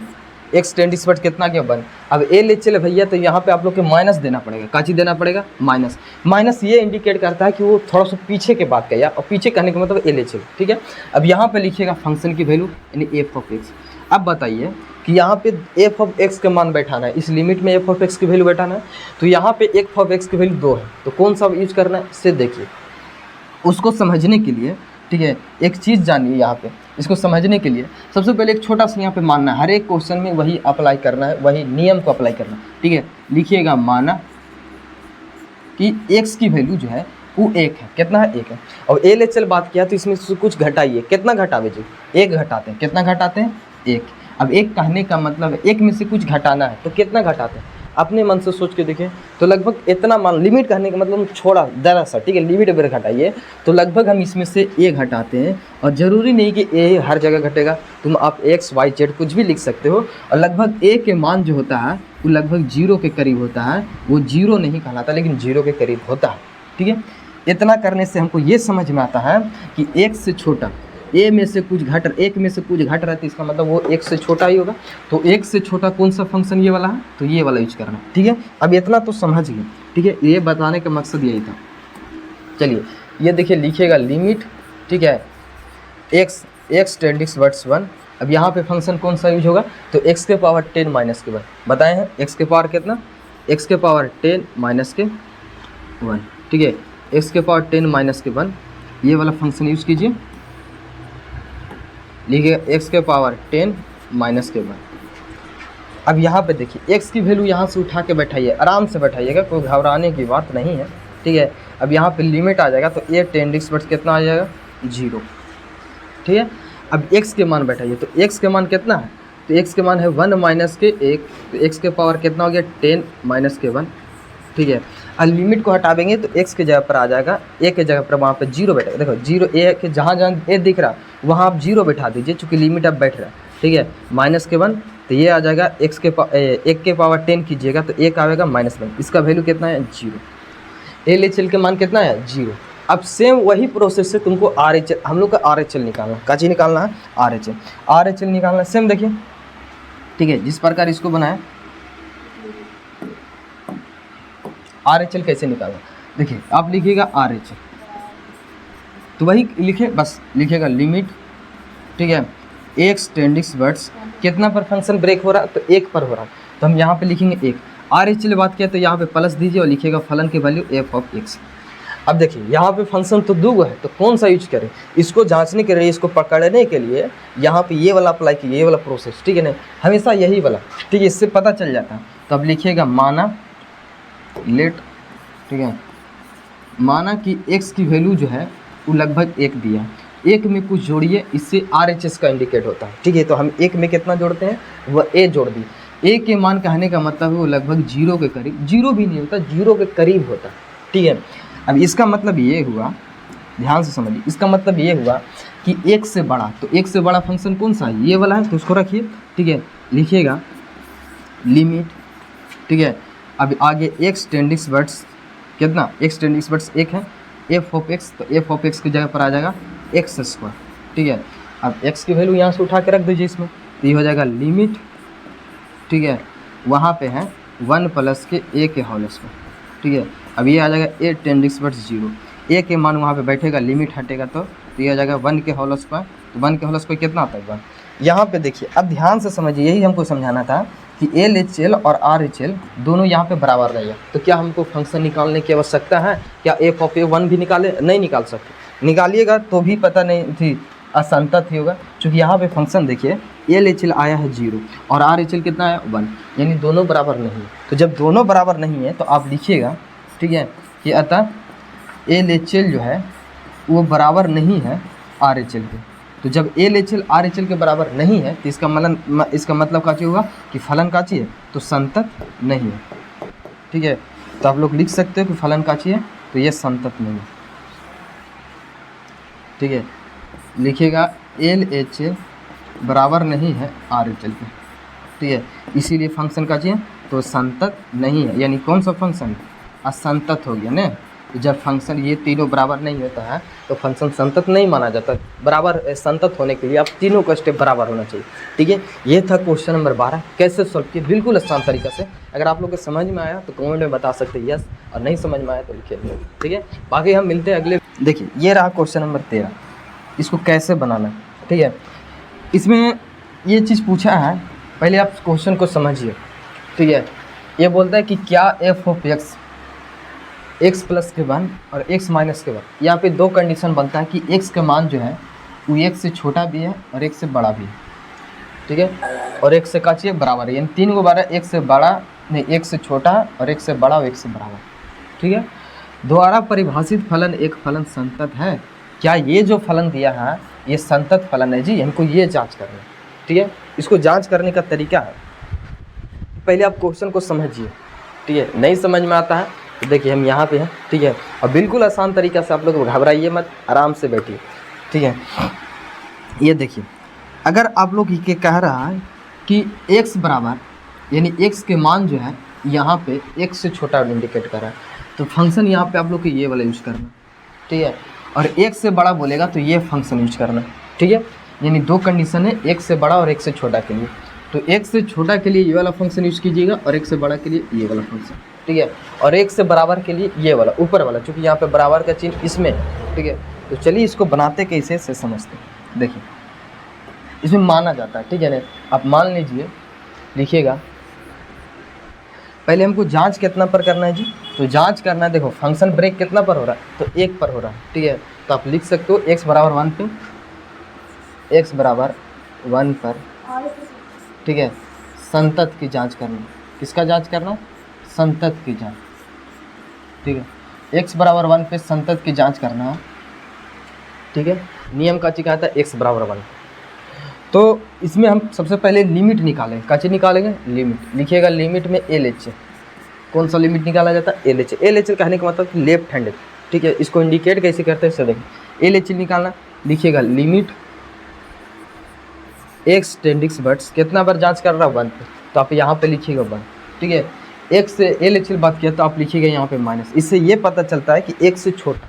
x टेंडिंग्स वर्ड्स कितना गया 1। अब LHS भैया, तो यहाँ पे आप लोग के माइनस देना पड़ेगा। का चीज़ देना पड़ेगा? माइनस। माइनस ये इंडिकेट करता है कि वो थोड़ा सा पीछे के बात का, और पीछे कहने का मतलब LHS, ठीक है। अब यहाँ पे लिखिएगा फंक्शन की वैल्यू यानी f(x). अब बताइए कि यहाँ पे f(x) का मान बैठाना है, इस लिमिट में f(x) की वैल्यू बैठाना है। तो यहाँ पे f(x) की वैल्यू 2 है, तो कौन सा यूज करना है इससे देखिए। उसको समझने के लिए, ठीक है, एक चीज़ जानिए यहाँ पे। इसको समझने के लिए सबसे पहले एक छोटा सा यहाँ पे मानना है, हर एक क्वेश्चन में वही अप्लाई करना है, वही नियम को अप्लाई करना है, ठीक है। लिखिएगा माना कि x की वैल्यू जो है वो 1 है। कितना है? 1 है। और LHS बात किया तो इसमें से कुछ घटाइए। कितना घटावे जी? 1 घटाते हैं। कितना घटाते हैं? 1। अब 1 कहने का मतलब है 1 में से कुछ घटाना है, तो कितना घटाते हैं? अपने मन से सोच के देखें तो लगभग इतना मान, लिमिट कहने का मतलब छोड़ा जरा सा, ठीक है, लिमिट अगर घटाइए तो लगभग हम इसमें से a घटाते हैं। और ज़रूरी नहीं कि a हर जगह घटेगा, तुम आप x y z कुछ भी लिख सकते हो। और लगभग a के मान जो होता है वो लगभग 0 के करीब होता है। वो 0 नहीं कहलाता लेकिन 0 के करीब होता है, ठीक है। इतना करने से हमको ये समझ में आता है कि x से छोटा, a में से कुछ घट, 1 में से कुछ घट रहा है, तो इसका मतलब वो 1 से छोटा ही होगा। तो 1 से छोटा कौन सा फंक्शन? ये वाला है, तो ये वाला यूज करना है, ठीक है। अब इतना तो समझ गए, ठीक है, ये बताने का मकसद यही था। चलिए ये देखिए, लिखिएगा लिमिट, ठीक है, x टेंडिंग्स वर्ड्स 1। अब यहाँ पे फंक्शन कौन सा यूज होगा? तो x के पावर 10 माइनस के 1 बताए हैं। x के पावर कितना? x के पावर 10 माइनस के 1, ठीक है, x के पावर 10 माइनस के 1, ये वाला फंक्शन यूज कीजिए। लिखिए x के पावर 10 माइनस के 1। अब यहाँ पे देखिए x की वैल्यू यहाँ से उठा के बैठाइए, आराम से बैठाइएगा, कोई घबराने की बात नहीं है, ठीक है। अब यहाँ पे लिमिट आ जाएगा तो a टेंडिंग्स वर्ड्स कितना आ जाएगा? 0, ठीक है। अब x के मान बैठाइए, तो x के मान कितना है? तो x के मान है 1 माइनस के 1, तो x के पावर कितना हो गया? 10 माइनस के 1, ठीक है। और लिमिट को हटा देंगे तो x के जगह पर आ जाएगा, a के जगह पर वहाँ पे 0 बैठेगा। देखो 0 a के जहाँ a दिख रहा वहाँ आप 0 बैठा दीजिए, चूँकि लिमिट अब बैठ रहा है, ठीक है। माइनस के 1, तो ये आ जाएगा x के 1 के पावर 10 कीजिएगा तो 1 आएगा -1, इसका वैल्यू कितना है? 0। LHS के मान कितना है? 0। अब सेम वही प्रोसेस से तुमको RHS, हम लोग का RHS निकालना है। का चीज़ निकालना है? RHS निकालना है। सेम देखिए, ठीक है, जिस प्रकार इसको बनाया RHS कैसे निकालना, देखिए आप लिखिएगा RHS, तो वही लिखे, बस लिखिएगा लिमिट, ठीक है, x टेंडिंग्स वर्ड्स कितना पर फंक्शन ब्रेक हो रहा है? तो 1 पर हो रहा है, तो हम यहाँ पे लिखेंगे 1। RHS बात किया तो यहाँ पे प्लस दीजिए और लिखिएगा फलन की वैल्यू f(x). अब देखिए यहाँ पे फंक्शन तो 2 है, तो कौन सा यूज करें? इसको जांचने के लिए, इसको पकड़ने के लिए यहाँ पे ये वाला अप्लाई कीजिए, ये वाला प्रोसेस, ठीक है, नहीं हमेशा यही वाला, ठीक है, इससे पता चल जाता है। तो अब लिखिएगा माना लेट, ठीक है, माना कि x की वैल्यू जो है वो लगभग 1 दिया, 1 में कुछ जोड़िए, इससे RHS का इंडिकेट होता है, ठीक है। तो हम 1 में कितना जोड़ते हैं? वह a जोड़ दी। a के मान कहने का मतलब है वो लगभग 0 के करीब, 0 भी नहीं होता, 0 के करीब होता है, ठीक है। अब इसका मतलब ये हुआ, ध्यान से समझिए, इसका मतलब ये हुआ कि 1 से बड़ा, तो 1 से बड़ा फंक्शन कौन सा है? ये वाला है, तो उसको रखिए, ठीक है। लिखिएगा लिमिट, ठीक है। अब आगे x टेंडिंग्स वर्ड्स कितना? x टेंडिंग्स वर्ड्स 1 है, f(x), तो f(x) की जगह पर आ जाएगा x², ठीक है। अब x की वैल्यू यहाँ से उठा के रख दीजिए इसमें, तो ये हो जाएगा लिमिट, ठीक है, वहाँ पे है 1 प्लस के a के होल स्क्वायर, ठीक है। अब ये आ जाएगा a टेंडिंग्स वर्ड्स 0, a के मान वहाँ पे बैठेगा, लिमिट हटेगा तो ये आ जाएगा 1 के होल स्क्वायर, तो 1 के होल स्क्वायर कितना आता है? 1। यहाँ पे देखिए, अब ध्यान से समझिए, यही हमको समझाना था कि LHS और RHS दोनों यहाँ पे बराबर नहीं है, तो क्या हमको फंक्शन निकालने की आवश्यकता है? क्या f(1) भी निकाले? नहीं निकाल सकते, निकालिएगा तो भी पता नहीं थी, असंतत ही होगा, क्योंकि यहाँ पे फंक्शन देखिए LHS आया है 0 और RHS कितना है? 1, यानी दोनों बराबर नहीं है। तो जब दोनों बराबर नहीं है तो आप लिखिएगा, ठीक है, कि अतः LHS जो है वो बराबर नहीं है RHS के, तो जब L H L R H L के बराबर नहीं है तो इसका मतलब का चीज़ होगा कि फलन का चीज़ है तो संतत नहीं है। ठीक है, तो आप लोग लिख सकते हो कि फलन का चीज़ है तो ये संतत नहीं है। ठीक है, लिखिएगा एल एच एल बराबर नहीं है आर एच एल के। ठीक है, इसीलिए फंक्शन का चीज़ तो संतत नहीं है, यानी कौन सा फंक्शन असंतत हो गया ना। तो जब फंक्शन ये तीनों बराबर नहीं होता है तो फंक्शन संतत नहीं माना जाता। बराबर संतत होने के लिए आप तीनों का स्टेप बराबर होना चाहिए। ठीक है, ये था क्वेश्चन नंबर 12 कैसे सॉल्व किया, बिल्कुल आसान तरीका से। अगर आप लोग को समझ में आया तो कमेंट में बता सकते हैं यस, और नहीं समझ में आया तो लिखिए नो। ठीक है, बाकी हम मिलते हैं अगले। देखिए ये रहा क्वेश्चन नंबर 13, इसको कैसे बनाना है। ठीक है, इसमें ये चीज़ पूछा है, पहले आप क्वेश्चन को समझिए। ठीक है, ये बोलता है कि क्या एफ ऑफ एक्स प्लस के 1 और एक्स माइनस के 1, यहाँ पे दो कंडीशन बनता है कि एक्स का मान जो है वो एक्स से छोटा भी है और एक्स से बड़ा भी है। ठीक है, और एक्स से का चाहिए बराबर है, यानी तीन को बारह एक्स से बड़ा नहीं, एक्स से छोटा और एक्स से बड़ा और एक्स से बराबर। ठीक है, द्वारा परिभाषित फलन एक फलन संतत है। क्या ये जो फलन दिया है ये संतत फलन है जी, हमको ये जांच करना है। ठीक है, इसको जांच करने का तरीका है, पहले आप क्वेश्चन को समझिए। ठीक है, नहीं समझ में आता है तो देखिए हम यहाँ पे हैं। ठीक है, और बिल्कुल आसान तरीका से आप लोग घबराइए मत, आराम से बैठिए। ठीक है, ये देखिए अगर आप लोग ये कह रहा है कि x बराबर यानी x के मान जो है यहाँ पे x से छोटा इंडिकेट कर रहा है तो फंक्शन यहाँ पे आप लोग को ये वाला यूज़ करना। ठीक है, और x से बड़ा बोलेगा तो ये फंक्शन यूज करना। ठीक है, यानी दो कंडीशन है, x से बड़ा और x से छोटा के लिए। तो x से छोटा के लिए ये वाला फंक्शन यूज़ कीजिएगा और x से बड़ा के लिए ये वाला फंक्शन। ठीक है, और x से बराबर के लिए ये वाला ऊपर वाला, क्योंकि यहाँ पे बराबर का चिन्ह इसमें। ठीक है, तो चलिए इसको बनाते कैसे से समझते हैं। देखिए इसमें माना जाता है, ठीक है ना, आप मान लीजिए, लिखिएगा पहले हमको जांच कितना पर करना है जी, तो जांच करना है, देखो फंक्शन ब्रेक कितना पर हो रहा है तो 1 पर हो रहा है। ठीक है, तो आप लिख सकते हो x बराबर 1 पे, x बराबर 1 पर। ठीक है, संतत की जांच करना, किसका जांच करना, संतत की जांच। ठीक है, x बराबर 1 पे संतत की जांच करना है। ठीक है, नियम का चीज कहता है x बराबर 1। तो इसमें हम सबसे पहले लिमिट निकालेंगे, क्या चीज निकालेंगे, लिमिट। लिखिएगा लिमिट में एल एच, कौन सा लिमिट निकाला जाता है, एल एच। एल एच कहने का मतलब लेफ्ट हैंडेड। ठीक है, इसको इंडिकेट कैसे करते हैं इससे देखें, एल एच निकालना। लिखिएगा लिमिट एक्स टेंडिंग्स बट्स कितना बार जांच कर रहा है 1 पे, तो आप यहाँ पे लिखिएगा 1। ठीक है, एक्स से एल एच बात किया तो आप लिखिएगा यहाँ पे माइनस। इससे ये पता चलता है कि एक्स से छोटा।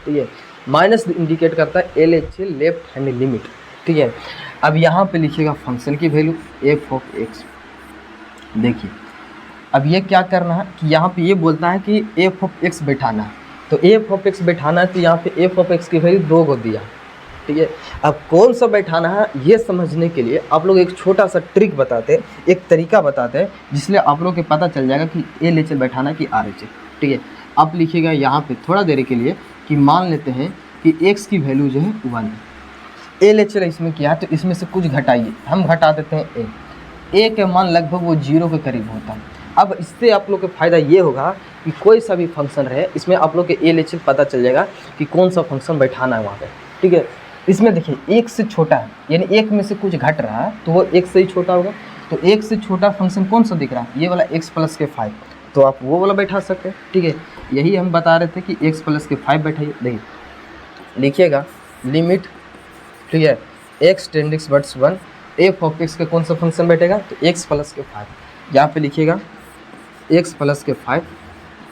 ठीक है, माइनस इंडिकेट करता है L H left hand limit. ठीक है, अब यहाँ पे लिखिएगा फंक्शन की वैल्यू एफ ऑफ एक्स। देखिए अब ये क्या करना है कि यहाँ पे ये बोलता है कि एफ ऑफ एक्स बैठाना है, तो एफ ऑफ एक्स बैठाना है तो यहाँ पे एफ ऑफ एक्स की वैल्यू 2 को दिया। ठीक है, अब कौन सा बैठाना है ये समझने के लिए आप लोग एक छोटा सा ट्रिक बताते हैं, एक तरीका बताते हैं, जिसलिए आप लोग को पता चल जाएगा कि एल एच एल बैठाना कि आर एच एल। ठीक है, आप लिखिएगा यहाँ पे थोड़ा देर के लिए कि मान लेते हैं कि एक्स की वैल्यू जो है 1 है, एल एच एल इसमें किया है तो इसमें से कुछ घटाइए, हम घटा देते हैं ए के मान लगभग वो 0 के करीब होता है। अब इससे आप लोग को फ़ायदा ये होगा कि कोई सा भी फंक्शन रहे इसमें आप लोग के एल एच एल पता चल जाएगा कि कौन सा फंक्शन बैठाना है वहाँ पे। ठीक है, इसमें देखिए 1 से छोटा है, यानी 1 में से कुछ घट रहा है तो वो 1 से ही छोटा होगा। तो 1 से छोटा फंक्शन कौन सा दिख रहा है, ये वाला x प्लस के 5, तो आप वो वाला बैठा सकते हैं। ठीक है, यही हम बता रहे थे कि x प्लस के 5 बैठाइए। देखिए लिखिएगा लिमिट, ठीक है, x टेंडिंग्स बट्स 1 एफ ऑफ एक्स का कौन सा फंक्शन बैठेगा तो x प्लस के 5, यहाँ पे लिखिएगा x प्लस के 5।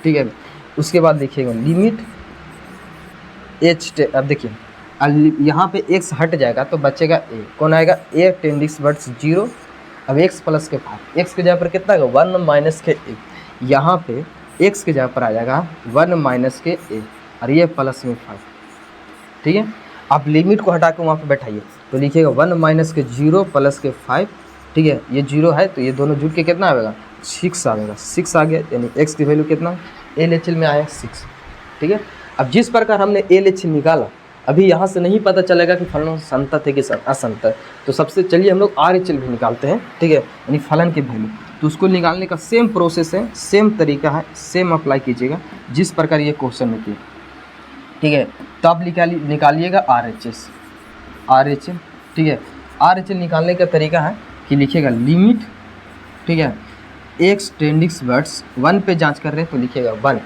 ठीक है, उसके बाद लिखिएगा लिमिट h। अब देखिए यहाँ पे x हट जाएगा तो बचेगा a, कौन आएगा a टेंडिंग्स बट्स 0। अब x प्लस के 5, x के जगह पर कितना आएगा 1 माइनस के a, यहाँ पे x के जगह पर आ जाएगा 1 माइनस के a और ये प्लस में 5। ठीक है, आप लिमिट को हटा के वहाँ पे बैठाइए तो लिखिएगा 1 माइनस के 0 प्लस के 5। ठीक है, ये 0 है तो ये दोनों जुड़ के कितना आएगा 6 आएगा, 6 आ गया, यानी x की वैल्यू कितना एल एच एल में आया 6। ठीक है, अब जिस प्रकार हमने एल एच एल निकाला, अभी यहाँ से नहीं पता चलेगा कि फलन संतत है कि असंतत है, तो सबसे चलिए हम लोग आर एच एल भी निकालते हैं। ठीक है, यानी फलन की वैल्यू, तो उसको निकालने का सेम प्रोसेस है, सेम तरीका है, सेम अप्लाई कीजिएगा जिस प्रकार ये क्वेश्चन में किया। ठीक है, तो आप निकालिएगा R H S. R H L, ठीक है। आर एच एल निकालने का तरीका है कि लिखिएगा लिमिट, ठीक है, एक्स टेंडिंग वर्ड्स 1 पे जांच कर रहे हैं तो लिखिएगा 1।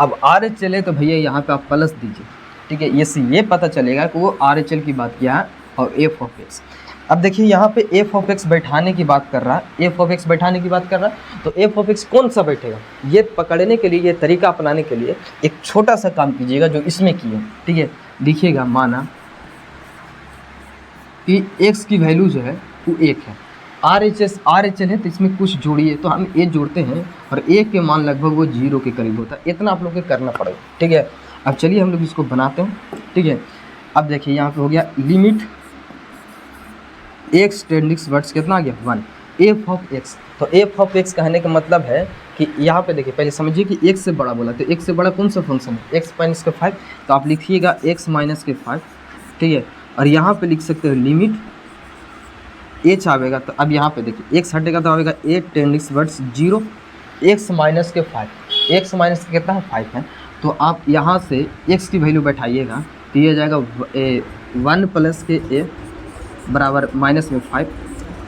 अब आर एच एल है तो भैया यहाँ पे आप प्लस दीजिए, ठीक है, ये पता चलेगा कि वो आर एच एल की बात किया है और एफ ऑफ एक्स। अब देखिए यहाँ पे एफ ऑफ एक्स बैठाने की बात कर रहा है, एफ ऑफ एक्स बैठाने की बात कर रहा है, तो एफ ऑफ एक्स कौन सा बैठेगा, ये पकड़ने के लिए, ये तरीका अपनाने के लिए एक छोटा सा काम कीजिएगा जो इसमें किए, ठीक है। लिखिएगा माना कि एक्स की वैल्यू जो है वो 1 है, आर एच एल है तो इसमें कुछ जोड़िए, तो हम ए जोड़ते हैं और ए के मान लगभग वो 0 के करीब होता है, इतना आप लोग को करना पड़ेगा, ठीक है। अब चलिए हम लोग इसको बनाते हैं, ठीक है। अब देखिए यहाँ पे हो गया लिमिट एक्स टेंडिंग वर्ड्स कितना आ गया 1, एफ ऑफ एक्स। तो एफ ऑफ एक्स कहने का मतलब है कि यहाँ पे देखिए पहले समझिए कि एक्स से बड़ा बोला, तो एक्स से बड़ा कौन सा फंक्शन है, एक्स माइनस के 5, तो आप लिखिएगा एक्स माइनस के 5, ठीक है। और यहाँ पे लिख सकते हो लिमिट एच आवेगा, तो अब यहाँ पे देखिए एक्स हटेगा तो आवेगा a tending towards 0, x minus के 5, एक्स माइनस के कितना है 5 है, तो आप यहाँ से एक्स की वैल्यू बैठाइएगा तो ये जाएगा 1 प्लस के ए बराबर माइनस में 5,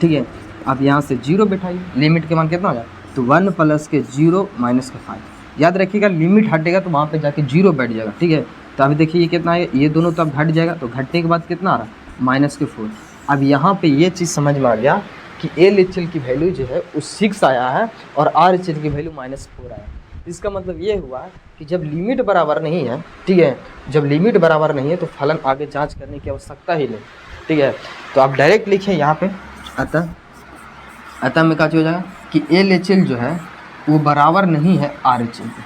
ठीक है। आप यहाँ से 0 बैठाइए, लिमिट के मान कितना हो जाए, तो 1 प्लस के 0 माइनस के 5। याद रखिएगा लिमिट हटेगा तो वहाँ पे जाके 0 बैठ जाएगा, ठीक है। तो अभी देखिए ये कितना है, ये दोनों तो अब घट जाएगा, तो घटने के बाद कितना आ रहा है माइनस के 4। अब यहाँ पे ये चीज़ समझ में आ गया कि एल एच एल की वैल्यू जो है वो 6 आया है और आर एच एल की वैल्यू -4 आया है। इसका मतलब ये हुआ कि जब लिमिट बराबर नहीं है, ठीक है, जब लिमिट बराबर नहीं है तो फलन आगे जांच करने की आवश्यकता ही नहीं, ठीक है। तो आप डायरेक्ट लिखिए यहाँ पे अतः में क्या हो जाएगा कि एल एच एल जो है वो बराबर नहीं है आर एच एल के,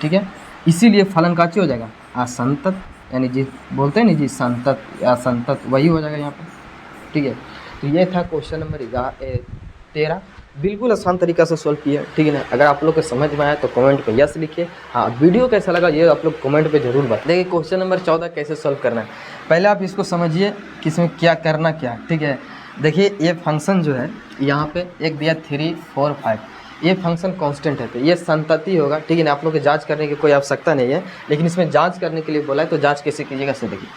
ठीक है। इसीलिए फलन का हो जाएगा असंतत, यानी जी बोलते हैं नहीं जी संतत या संतत, वही हो जाएगा यहाँ पे, ठीक है। तो ये था क्वेश्चन नंबर 13, बिल्कुल आसान तरीका से सॉल्व किया, ठीक है ना। अगर आप लोग को समझ में आया तो कमेंट पे यस लिखिए, हाँ वीडियो कैसा लगा ये आप लोग कमेंट पे जरूर बताइए। देखिए क्वेश्चन नंबर 14 कैसे सॉल्व करना है, पहले आप इसको समझिए कि इसमें क्या करना क्या, ठीक है। देखिए ये फंक्शन जो है यहाँ पे एक दिया 3, 4, 5, ये फंक्शन कांस्टेंट है तो ये संतति होगा, ठीक है ना। आप लोग को जांच करने की कोई आवश्यकता नहीं है, लेकिन इसमें जांच करने के लिए बोला है तो जांच कैसे कीजिएगा से देखिए।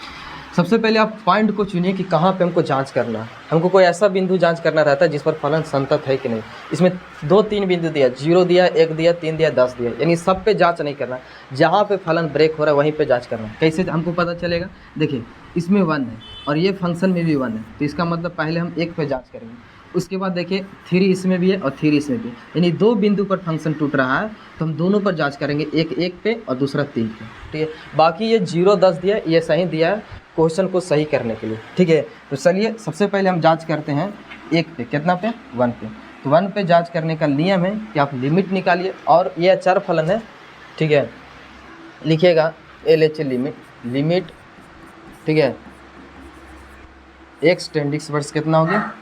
सबसे पहले आप पॉइंट को चुनिए कि कहाँ पे हमको जांच करना है, हमको कोई ऐसा बिंदु जांच करना रहता है जिस पर फलन संतत है कि नहीं। इसमें 2-3 बिंदु दिया, 0 दिया, 1 दिया, 3 दिया, 10 दिया, यानी सब पे जांच नहीं करना, जहाँ पे फलन ब्रेक हो रहा है वहीं पे जांच करना है। कैसे हमको पता चलेगा, देखिए इसमें 1 है और ये फंक्शन में भी 1 है, तो इसका मतलब पहले हम 1 पे जाँच करेंगे, उसके बाद देखिए 3 इसमें भी है और 3 इसमें भी है, यानी 2 बिंदु पर फंक्शन टूट रहा है तो हम दोनों पर जांच करेंगे, एक 1 पे और दूसरा 3 पे, ठीक है। बाकी ये 0, 10 दिया ये सही दिया है क्वेश्चन को सही करने के लिए, ठीक है। तो चलिए सबसे पहले हम जांच करते हैं 1 पे, कितना पे 1 पे। तो 1 पे जांच करने का नियम है कि आप लिमिट निकालिए, और ये अचर फलन है, ठीक है। लिखिएगा एल एच लिमिट, ठीक है, एक्स टेंडिंग वर्ड्स कितना हो गया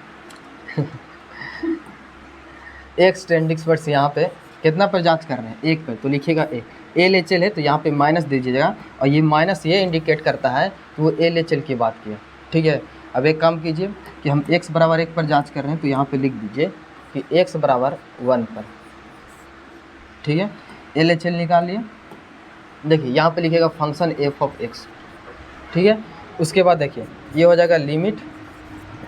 एक्स टेंडिंग वर्ड्स यहाँ पे कितना पर जांच कर रहे हैं 1 पे, तो लिखिएगा 1। एल एच एल है तो यहाँ पे माइनस दीजिएगा, और ये माइनस ये इंडिकेट करता है कि वो एल एच एल की बात की है, ठीक है। अब एक काम कीजिए कि हम x बराबर 1 पर जांच कर रहे हैं, तो यहाँ पे लिख दीजिए कि x बराबर 1 पर, ठीक है। एल एच एल निकाल लिए, देखिए यहाँ पे लिखिएगा फंक्शन एफ ऑफ एक्स, ठीक है। उसके बाद देखिए ये हो जाएगा limit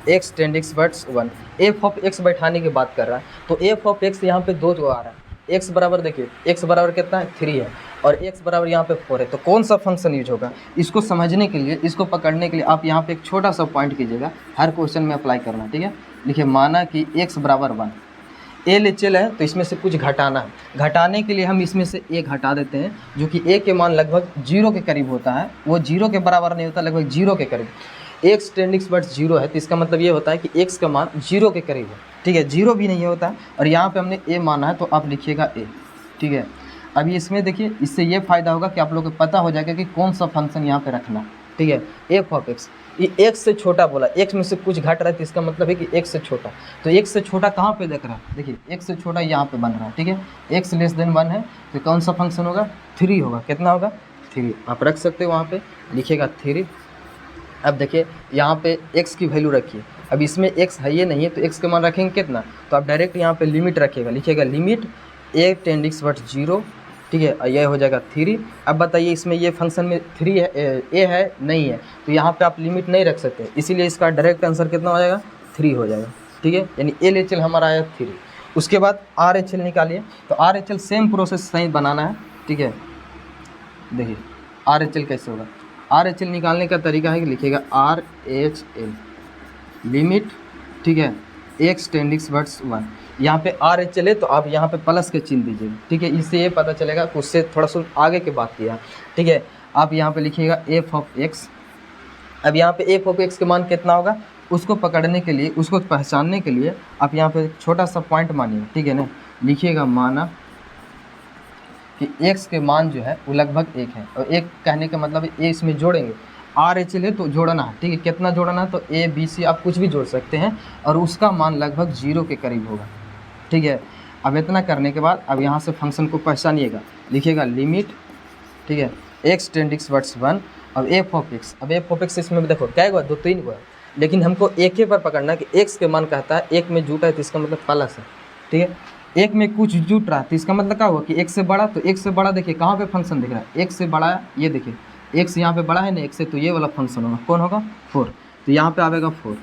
x tending words 1, F of x बैठाने की बात कर रहा है, तो एफ ऑफ एक्स यहाँ पे 2 जो आ रहा है, एक्स बराबर देखिए एक्स बराबर कितना है 3 है और एक्स बराबर यहाँ पे 4 है, तो कौन सा फंक्शन यूज होगा, इसको समझने के लिए, इसको पकड़ने के लिए आप यहाँ पे एक छोटा सा पॉइंट कीजिएगा, हर क्वेश्चन में अप्लाई करना, ठीक है। लिखिए माना कि एक्स बराबर 1, एल एच एल है तो इसमें से कुछ घटाना है, घटाने के लिए हम इसमें से ए घटा देते हैं, जो कि ए के मान लगभग 0 के करीब होता है, वो 0 के बराबर नहीं होता, लगभग 0 के करीब। एक्स टेंडिंग वर्ड्स 0 है तो इसका मतलब ये होता है कि एक्स का मान 0 के करीब है, ठीक है, 0 भी नहीं होता है, और यहाँ पे हमने ए माना है तो आप लिखिएगा ए, ठीक है। अभी इसमें देखिए इससे ये फ़ायदा होगा कि आप लोगों को पता हो जाएगा कि कौन सा फंक्शन यहाँ पे रखना, ठीक है। एफ ऑफ एक्स, ये एक्स से छोटा बोला, एक्स में से कुछ घट रहा है तो इसका मतलब है कि एक्स से छोटा, तो एक्स से छोटा कहाँ पे देख रहा है, देखिए एक्स से छोटा यहाँ पे बन रहा है, ठीक है। एक्स लेस देन 1 है तो कौन सा फंक्शन होगा 3 होगा, कितना होगा 3, आप रख सकते हो वहाँ पे, लिखिएगा 3। अब देखिए यहाँ पे x की वैल्यू रखिए, अब इसमें x है ये नहीं है तो x का मान रखेंगे कितना, तो आप डायरेक्ट यहाँ पे लिमिट रखिएगा, लिखिएगा लिमिट ए टेंडिंग वर्ड्स 0, ठीक है, और ये हो जाएगा 3। अब बताइए इसमें ये फंक्शन में 3 है, ए है नहीं है, तो यहाँ पे आप लिमिट नहीं रख सकते, इसीलिए इसका डायरेक्ट आंसर कितना हो जाएगा 3 हो जाएगा। ठीक है, यानी LHL हमारा आया 3। उसके बाद RHL निकालिए, तो RHL सेम प्रोसेस सही बनाना है। ठीक है, देखिए RHL कैसे होगा। RHL निकालने का तरीका है कि लिखिएगा RHL लिमिट, ठीक है, x टेंडिंग्स वर्ड्स 1। यहाँ पे RHL है तो आप यहाँ पे प्लस के चिन्ह दीजिएगा। ठीक है, इससे ये पता चलेगा कि उससे थोड़ा सा आगे की बात किया। ठीक है, आप यहाँ पे लिखिएगा f ऑफ x। अब यहाँ पे f ऑफ x के मान कितना होगा, उसको पकड़ने के लिए, उसको पहचानने के लिए आप यहाँ पे छोटा सा पॉइंट मानिए। ठीक है ना, लिखिएगा माना कि x के मान जो है वो लगभग 1 है, और 1 कहने का मतलब a इसमें जोड़ेंगे, RHL है तो जोड़ना है। ठीक है, कितना जोड़ना है, तो A B C आप कुछ भी जोड़ सकते हैं, और उसका मान लगभग 0 के करीब होगा। ठीक है, अब इतना करने के बाद अब यहाँ से फंक्शन को पहचानिएगा, लिखिएगा लिमिट, ठीक है, x टेंडिंग्स वर्ड्स 1 और f ऑफ x। अब f ऑफ x इसमें भी देखो क्या हुआ, 2 3 हुआ, लेकिन हमको एक ही पर पकड़ना है कि x के मान कहता है 1 में जुटा है तो इसका मतलब प्लस है। ठीक है, 1 में कुछ जुट रहा है तो इसका मतलब क्या हुआ कि 1 से बड़ा, तो 1 से बड़ा देखिए कहाँ पे फंक्शन दिख रहा है, 1 से बड़ा है, ये देखिए x यहाँ पे बड़ा है ना 1 से, तो ये वाला फंक्शन होगा, कौन होगा 4, तो यहाँ पे आएगा 4।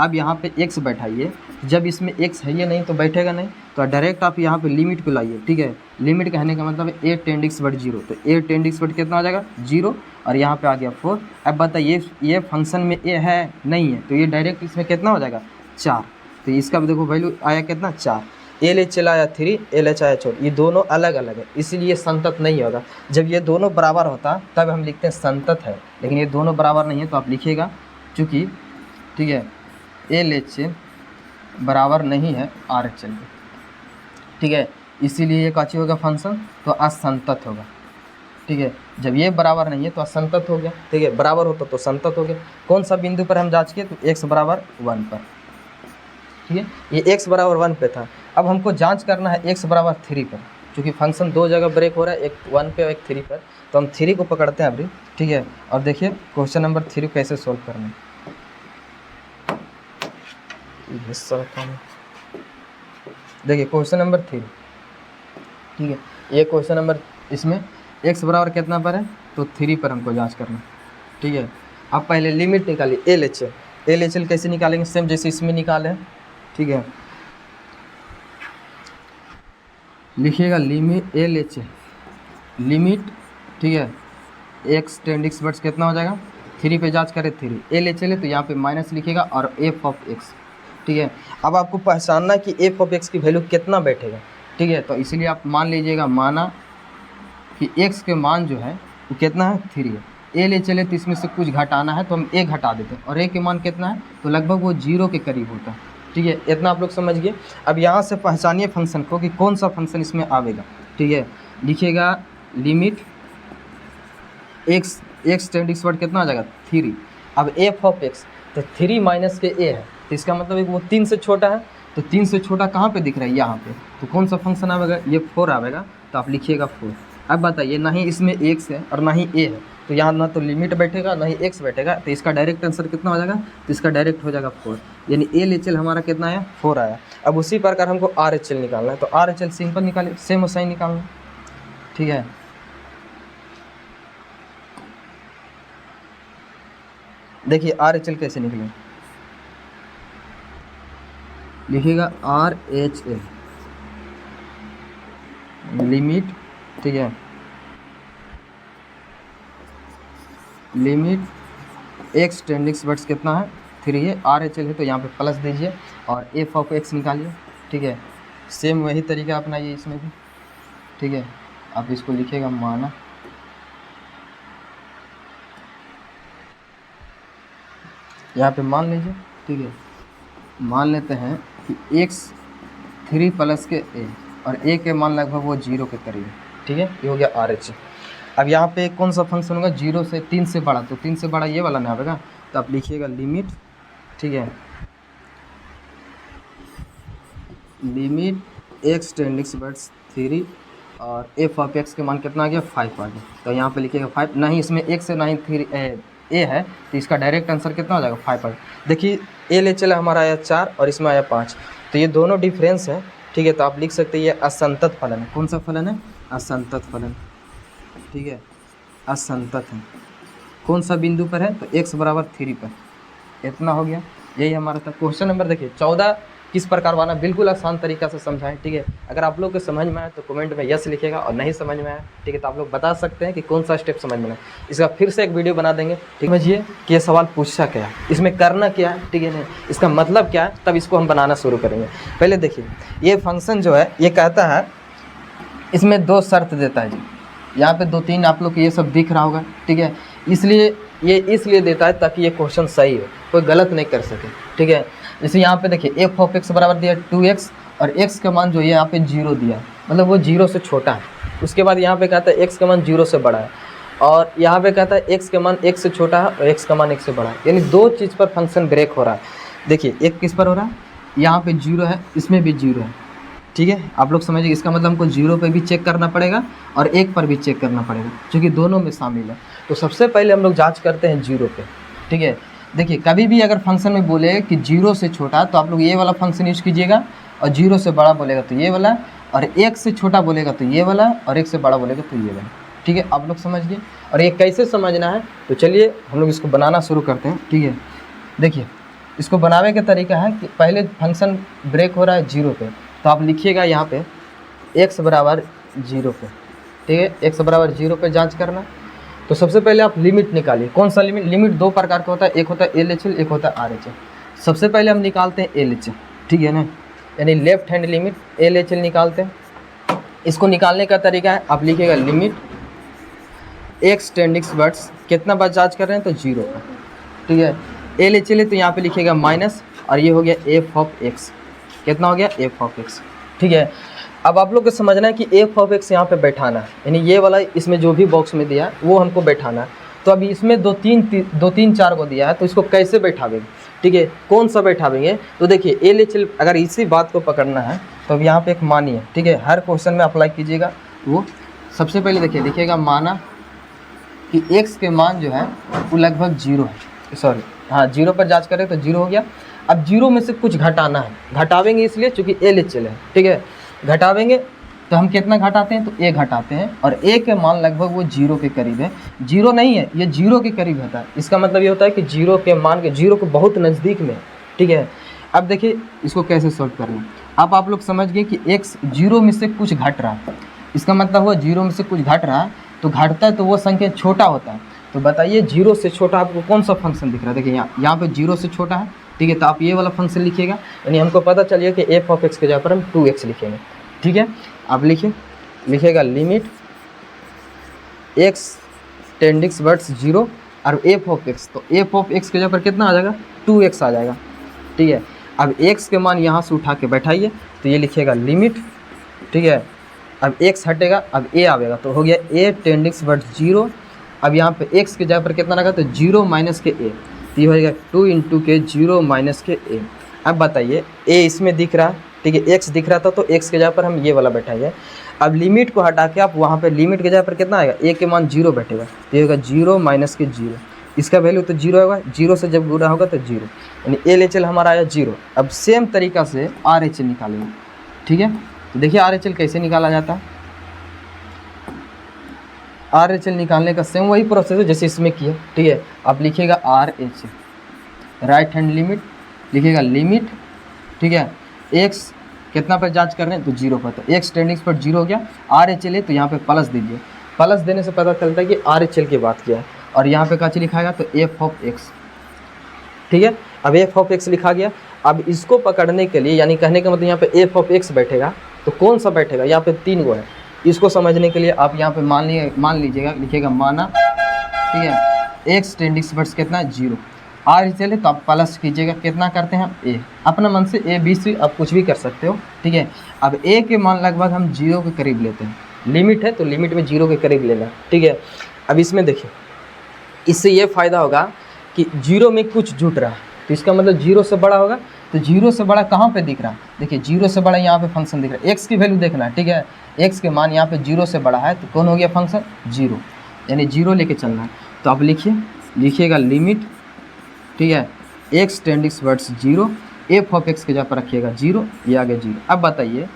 अब यहाँ पे x बैठाइए, जब इसमें x है ये नहीं तो बैठेगा नहीं, तो डायरेक्ट आप यहाँ पे लिमिट को लाइए। ठीक है, लिमिट कहने का मतलब a टेंडिंग्स वर्ड 0, तो a टेंडिंग्स वर्ड कितना आ जाएगा 0, और यहाँ पे आ गया 4। अब बताइए ये फंक्शन में a है नहीं है, तो ये डायरेक्ट इसमें कितना हो जाएगा 4, तो इसका भी देखो वैल्यू आया कितना 4। LHL आया 3, LH आया 4, ये दोनों अलग अलग है, इसीलिए संतत नहीं होगा। जब ये दोनों बराबर होता तब हम लिखते हैं संतत है, लेकिन ये दोनों बराबर नहीं है तो आप लिखिएगा चूँकि, ठीक है, LHL बराबर नहीं है RHL के। ठीक है, इसीलिए ये काची होगा फंक्शन, तो असंतत होगा। ठीक है, जब ये बराबर नहीं है तो असंतत हो गया। ठीक है, बराबर होता तो संतत हो गया। कौन सा बिंदु पर हम जांच किए, तो x बराबर 1 पर। ठीक है, ये x बराबर 1 पे था। अब हमको जांच करना है x बराबर 3 पर, क्योंकि फंक्शन 2 जगह ब्रेक हो रहा है, एक 1 पे और एक 3 पर, तो हम 3 को पकड़ते हैं अभी। ठीक है, और देखिए क्वेश्चन नंबर 3 कैसे सोल्व करना है। देखिए क्वेश्चन नंबर 3, ठीक है, ये क्वेश्चन नंबर, इसमें x बराबर कितना पर है, तो 3 पर हमको जांच करना। ठीक है, आप पहले लिमिट निकालिए LHL कैसे निकालेंगे, सेम जैसे इसमें निकाले। ठीक है, लिखिएगा लिमिट LHL लिमिट, ठीक है, x टेंडिंग्स वर्ड्स कितना हो जाएगा 3 पे जांच करें 3, LHL है तो यहाँ पे माइनस लिखिएगा और f ऑफ x। ठीक है, अब आपको पहचानना कि f ऑफ x की वैल्यू कितना बैठेगा। ठीक है, तो इसीलिए आप मान लीजिएगा, माना कि x के मान जो है वो कितना है 3 है, LHL है तो इसमें से कुछ घटाना है तो हम a घटा देते हैं, और a के मान कितना है, तो लगभग वो 0 के करीब होता है। ठीक है, इतना आप लोग समझ गए। अब यहाँ से पहचानिए फंक्शन को कि कौन सा फंक्शन इसमें आवेगा। ठीक है, लिखिएगा लिमिट x टेंडिंग्स वर्ड कितना आ जाएगा 3। अब f ऑफ x, तो 3 माइनस के a है, तो इसका मतलब है वो 3 से छोटा है, तो 3 से छोटा कहाँ पे दिख रहा है, यहाँ पे, तो कौन सा फंक्शन आवेगा, ये 4 आवेगा, तो आप लिखिएगा 4। अब बताइए ना ही इसमें x है और ना ही a है, तो यहाँ ना तो लिमिट बैठेगा ना ही x बैठेगा, तो इसका डायरेक्ट आंसर कितना हो जाएगा, तो इसका डायरेक्ट हो जाएगा 4, यानी LHL हमारा कितना आया 4 आया। अब उसी प्रकार हमको RHL निकालना है, तो RHL सिंपल निकालिए, सेम वैसा ही निकालना। ठीक है, देखिए RHL कैसे निकले, लिखिएगा RHL लिमिट, ठीक है, लिमिट x टेंडिंग्स वर्ड्स कितना है 3 है, RHL है तो यहाँ पे प्लस दीजिए और f ऑफ x निकालिए। ठीक है, सेम वही तरीका अपनाइए इसमें भी। ठीक है, आप इसको लिखिएगा माना, यहाँ पे मान लीजिए। ठीक है, मान लेते हैं कि x 3 प्लस के a, और a के मान लगभग वो 0 के करीब। ठीक है, ये हो गया RHL। अब यहाँ पे कौन सा फंक्शन होगा 0 से 3 से बड़ा, तो 3 से बड़ा ये वाला ना आएगा, तो आप लिखिएगा लिमिट, ठीक है, लिमिट x टेंडिंग्स वर्ड्स 3 और f ऑफ x के मान कितना आ गया 5 आ गया, तो यहाँ पे लिखिएगा 5। ना ही इसमें x है ना ही 3 a है, तो इसका डायरेक्ट आंसर कितना हो जाएगा 5 आ गया। देखिए LHL हमारा आया 4 और इसमें आया 5, तो ये दोनों डिफरेंस है। ठीक है, तो आप लिख सकते हैं ये असंतत फलन है। कौन सा फलन है, असंतत फलन, ठीक है, असंतत है। कौन सा बिंदु पर है? तो x बराबर 3 पर। इतना हो गया, यही हमारा था। क्वेश्चन नंबर देखिए 14 किस प्रकार बना, बिल्कुल आसान तरीका से समझाएं, ठीक है। अगर आप लोग को समझ में आए तो कमेंट में यस लिखिएगा, और नहीं समझ में आए, ठीक है, तो आप लोग बता सकते हैं कि कौन सा स्टेप समझ में आए। इसका फिर से एक वीडियो बना देंगे, ठीक। समझिए कि ये सवाल पूछा क्या है, इसमें करना क्या है, ठीक है ना, इसका मतलब क्या है, तब इसको हम बनाना शुरू करेंगे। पहले देखिए, ये फंक्शन जो है ये कहता है, इसमें 2 शर्त देता है जी। यहाँ पे 2-3 आप लोग को ये सब दिख रहा होगा, ठीक है। इसलिए देता है ताकि ये क्वेश्चन सही हो, कोई गलत नहीं कर सके, ठीक है। जैसे यहाँ पे देखिए एफ ऑफ एक्स बराबर दिया 2x, और x का मान जो है यहाँ पे 0 दिया है, मतलब वो 0 से छोटा है। उसके बाद यहाँ पे कहता है x का मान 0 से बड़ा है, और यहाँ पे कहता है x का मान 1 से छोटा है और x का मान 1 से बड़ा है। यानी 2 चीज़ पर फंक्शन ब्रेक हो रहा है। देखिए एक किस पर हो रहा है, यहाँ पे 0 है, इसमें भी 0 है, ठीक है। आप लोग समझिए, इसका मतलब हमको 0 पे भी चेक करना पड़ेगा और 1 पर भी चेक करना पड़ेगा, क्योंकि दोनों में शामिल है। तो सबसे पहले हम लोग जांच करते हैं 0 पे, ठीक है। देखिए कभी भी अगर फंक्शन में बोले कि 0 से छोटा, तो आप लोग ये वाला फंक्शन यूज कीजिएगा, और 0 से बड़ा बोलेगा तो ये वाला, और 1 से छोटा बोलेगा तो ये वाला, और 1 से बड़ा बोलेगा तो ये वाला, ठीक है। आप लोग समझ लिए। और ये कैसे समझना है, तो चलिए हम लोग इसको बनाना शुरू करते हैं, ठीक है। देखिए इसको बनाने का तरीका है कि पहले फंक्शन ब्रेक हो रहा है 0 पे, तो आप लिखिएगा यहाँ पे x बराबर 0 पे, ठीक है। x बराबर 0 पे जांच करना। तो सबसे पहले आप लिमिट निकालिए। कौन सा लिमिट? लिमिट 2 प्रकार का होता है, एक होता है LHL, एक होता है RHL। सबसे पहले हम निकालते हैं LHL, ठीक है ना, यानी लेफ्ट हैंड लिमिट LHL निकालते हैं। इसको निकालने का तरीका है, आप लिखिएगा लिमिट x टेंडिंग वर्ड्स, कितना बार जांच कर रहे हैं तो 0 पर, ठीक है। LHL है तो यहाँ पे लिखिएगा माइनस, और ये हो गया f ऑफ x, कितना हो गया f ऑफ x, ठीक है। अब आप लोग को समझना है कि f ऑफ x यहाँ पे बैठाना है, यानी ये वाला इसमें जो भी बॉक्स में दिया है वो हमको बैठाना है। तो अभी इसमें 2-3-4 को दिया है, तो इसको कैसे बैठावेंगे, ठीक है, कौन सा बैठावेंगे? तो देखिए LHL अगर इसी बात को पकड़ना है तो अब यहाँ पे एक मानिए, ठीक है, हर क्वेश्चन में अप्लाई कीजिएगा। वो सबसे पहले देखिए लिखिएगा माना कि x के मान जो है वो लगभग 0 है, सॉरी हाँ 0 पर जाँच करें तो 0 हो गया। अब 0 में से कुछ घटाना है, घटावेंगे इसलिए चूँकि LHL है, ठीक है। घटावेंगे तो हम कितना घटाते हैं, तो a घटाते हैं, और a के मान लगभग वो 0 के करीब है। 0 नहीं है, ये 0 के करीब होता है। इसका मतलब ये होता है कि 0 के मान के 0 को बहुत नज़दीक में, ठीक है। अब देखिए इसको कैसे सॉल्व करना। अब आप लोग समझ गए कि x 0 में से कुछ घट रहा है, इसका मतलब हुआ 0 में से कुछ घट रहा है, तो घटता है तो वो संख्या छोटा होता है। तो बताइए 0 से छोटा आपको कौन सा फंक्शन दिख रहा है? देखिए यहाँ पे 0 से छोटा है, ठीक है, तो आप ये वाला फंक्शन लिखिएगा, यानी हमको पता चलिए कि f ऑफ x के जगह पर हम 2x लिखेंगे, ठीक है। आप लिखिएगा लिमिट x टेंडिंग वर्ड्स 0 और f ऑफ x, तो f ऑफ x के जगह पर कितना आ जाएगा, 2x आ जाएगा, ठीक है। अब x के मान यहाँ से उठा के बैठाइए, तो ये लिखिएगा लिमिट, ठीक है। अब x हटेगा, अब a आवेगा, तो हो गया a टेंडिंग वर्ड्स 0। अब यहाँ पे x के जगह पर कितना लगा, तो 0 माइनस के a, तो ये हो जाएगा 2 इंटू के 0 माइनस के a। अब बताइए a इसमें दिख रहा है, ठीक है, x दिख रहा था, तो x के जगह पर हम ये वाला बैठाइए। अब लिमिट को हटा के आप वहाँ पे लिमिट के जगह पर कितना आएगा, a के मान 0 बैठेगा, तो ये होगा 0 माइनस के 0, इसका वैल्यू तो 0 होगा, 0 से जब गुणा होगा तो 0, यानी LHL हमारा आया 0। अब सेम तरीका से RHL निकालेंगे, ठीक है। तो देखिए RHL कैसे निकाला जाता है। RHL निकालने का सेम वही प्रोसेस है जैसे इसमें किया, ठीक है। आप लिखिएगा RHL, राइट हैंड लिमिट, लिखिएगा लिमिट, ठीक है, x कितना पर जांच कर रहे हैं, तो 0 पर, तो x टेंडिंग पर 0 हो गया। RHL है तो यहाँ पे प्लस दीजिए, प्लस देने से पता चलता है कि RHL की बात किया है। और यहाँ पे क्या लिखाएगा, तो f ऑफ x, ठीक है। अब f ऑफ x लिखा गया। अब इसको पकड़ने के लिए, यानी कहने का मतलब यहाँ पे f ऑफ x बैठेगा, तो कौन सा बैठेगा, यहाँ पे 3 गो है। इसको समझने के लिए आप यहाँ पे मान लीजिएगा, लिखिएगा माना, ठीक है, x टेंडिंग वर्ड्स कितना है 0। RHL है तो आप प्लस कीजिएगा, कितना करते हैं a, अपना मन से a b c आप कुछ भी कर सकते हो, ठीक है। अब a के मान लगभग हम 0 के करीब लेते हैं, लिमिट है तो लिमिट में 0 के करीब लेना, ठीक है। अब इसमें देखिए, इससे ये फ़ायदा होगा कि 0 में कुछ जुट रहा है, तो इसका मतलब 0 से बड़ा होगा। तो 0 से बड़ा कहाँ पे दिख रहा है, देखिए 0 से बड़ा यहाँ पे फंक्शन दिख रहा है, x की वैल्यू देखना है, ठीक है। x के मान यहाँ पे 0 से बड़ा है, तो कौन हो गया फंक्शन 0, यानी 0 लेके चलना है। तो आप लिखिएगा लिमिट, ठीक है, x tending towards 0, f of x के जगह पर रखिएगा 0, ये आ गया 0। अब बताइए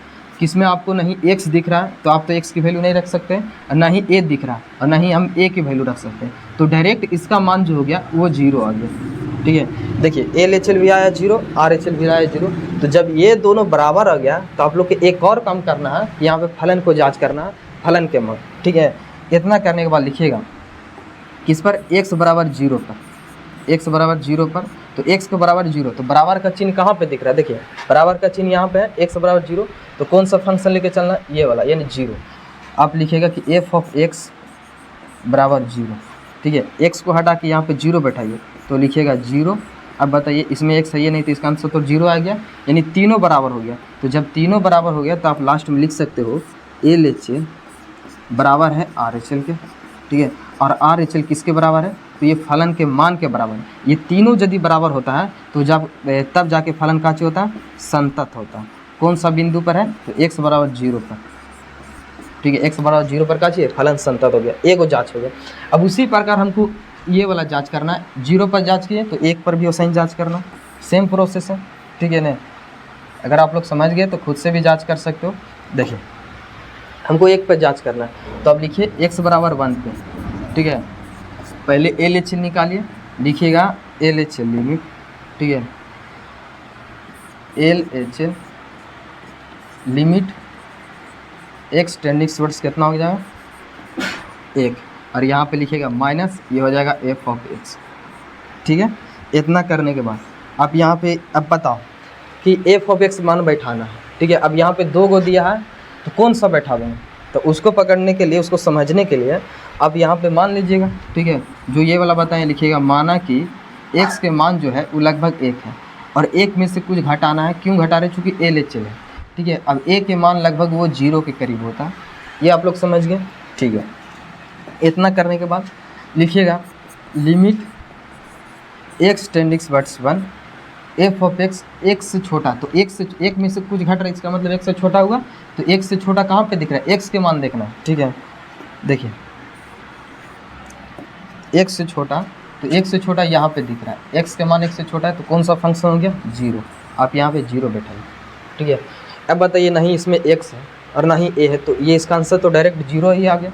किस में आपको नहीं x दिख रहा है तो आप तो x की वैल्यू नहीं रख सकते और ना ही a दिख रहा है और ना ही हम a की वैल्यू रख सकते हैं, तो डायरेक्ट इसका मान जो हो गया वो 0 आ गया। ठीक है, देखिए LHL भी आया 0, RHL भी आया 0। तो जब ये दोनों बराबर आ गया तो आप लोग को एक और काम करना है, यहाँ पे फलन को जाँच करना है, फलन के मान। ठीक है, इतना करने के बाद लिखिएगा किस पर, x बराबर 0 पर, x बराबर 0 पर, तो x के बराबर 0, तो बराबर का चिन्ह कहाँ पे दिख रहा है, देखिए बराबर का चिन्ह यहाँ पे है, x बराबर 0, तो कौन सा फंक्शन लेके चलना है, ये वाला यानी 0। आप लिखिएगा कि f ऑफ x बराबर 0। ठीक है, x को हटा के यहाँ पे 0 बैठाइए तो लिखिएगा 0। अब बताइए इसमें x है ये नहीं तो इसका आंसर तो 0 आ गया, यानी तीनों बराबर हो गया। तो जब तीनों बराबर हो गया तो आप लास्ट में लिख सकते हो LHL बराबर है RHL के। ठीक है, और RHL किसके बराबर है, तो ये फलन के मान के बराबर है। ये तीनों यदि बराबर होता है तो तब जाके फलन का होता है, संतत होता है। कौन सा बिंदु पर है, तो x बराबर 0 पर। ठीक है, x बराबर 0 पर का चाहिए, फलन संतत हो गया, एक जाँच हो गया। अब उसी प्रकार हमको ये वाला जाँच करना है, 0 पर जाँच किए तो 1 पर भी वैसे ही जाँच करना, सेम प्रोसेस है। ठीक है ना, अगर आप लोग समझ गए तो खुद से भी जाँच कर सकते हो। देखिए हमको 1 पर जाँच करना है, तो अब लिखिए x बराबर 1 पे। ठीक है, पहले LHL निकालिए, लिखिएगा LHL लिमिट। ठीक है, LHL limit x tending words कितना हो जाएगा, 1, और यहाँ पे लिखिएगा माइनस, ये हो जाएगा f ऑफ x। ठीक है, इतना करने के बाद आप यहाँ पे अब बताओ कि f ऑफ x मान बैठाना है। ठीक है, अब यहाँ पे 2 गो दिया है तो कौन सा बैठा देंगे, तो उसको पकड़ने के लिए, उसको समझने के लिए आप यहाँ पे मान लीजिएगा। ठीक है, जो ये वाला बताएं लिखिएगा, माना कि x के मान जो है वो लगभग 1 है और 1 में से कुछ घटाना है। क्यों घटा रहे, चूँकि LHL है। ठीक है, अब a के मान लगभग वो 0 के करीब होता है, ये आप लोग समझ गए। ठीक है, इतना करने के बाद लिखिएगा limit x tending words 1 f of x, x से छोटा, तो एक में से कुछ घट रहा है, इसका मतलब x से छोटा हुआ, तो x से छोटा कहाँ पे दिख रहा है, x के मान देखना है। ठीक है, देखिए x से छोटा, तो x से छोटा यहाँ पे दिख रहा है, x के मान x से छोटा है, तो कौन सा फंक्शन हो गया, 0। आप यहाँ पे 0 बैठाइए। ठीक है, अब बताइए नहीं इसमें x है और ना ही a है, तो ये इसका आंसर तो डायरेक्ट 0 ही आ गया।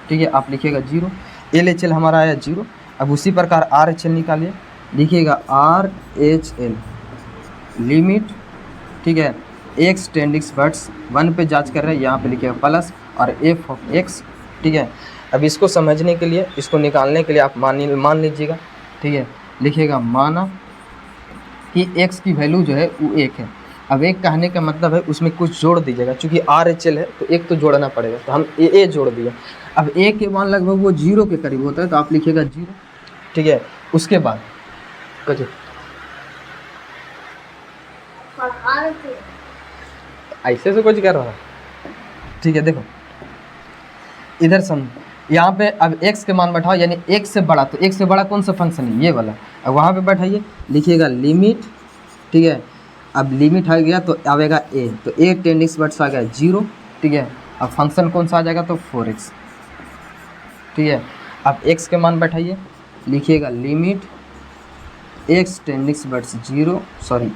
ठीक है, आप लिखिएगा 0, LHL हमारा आया 0। अब उसी प्रकार RHL निकालिए, लिखिएगा RHL लिमिट। ठीक है, x टेंडिंग वर्ड्स 1 पे जांच कर रहे हैं, यहाँ पे लिखिएगा प्लस और f ऑफ x। ठीक है, अब इसको समझने के लिए, इसको निकालने के लिए आप मान लीजिएगा। ठीक है, लिखिएगा माना कि x की वैल्यू जो है वो 1 है। अब 1 कहने का मतलब है उसमें कुछ जोड़ दीजिएगा, क्योंकि RHL है तो 1 तो जोड़ना पड़ेगा, तो हम a जोड़ दिए। अब a के मान लगभग वो 0 के करीब होता है, तो आप लिखिएगा 0। ठीक है, उसके बाद कुछ ऐसे से कुछ कर रहा है। ठीक है, देखो इधर सम यहाँ पे अब x के मान बैठाओ, यानी x से बड़ा, तो x से बड़ा कौन सा फंक्शन है, ये वाला। अब वहाँ पे बैठाइए, लिखिएगा लिमिट। ठीक है, अब लिमिट आ गया तो आएगा a, तो a टेंडिंग वर्ड्स आ गया 0। ठीक है, अब फंक्शन कौन सा आ जाएगा, तो 4x। ठीक है, अब x के मान बैठाइए, लिखिएगा limit x tending towards 0, sorry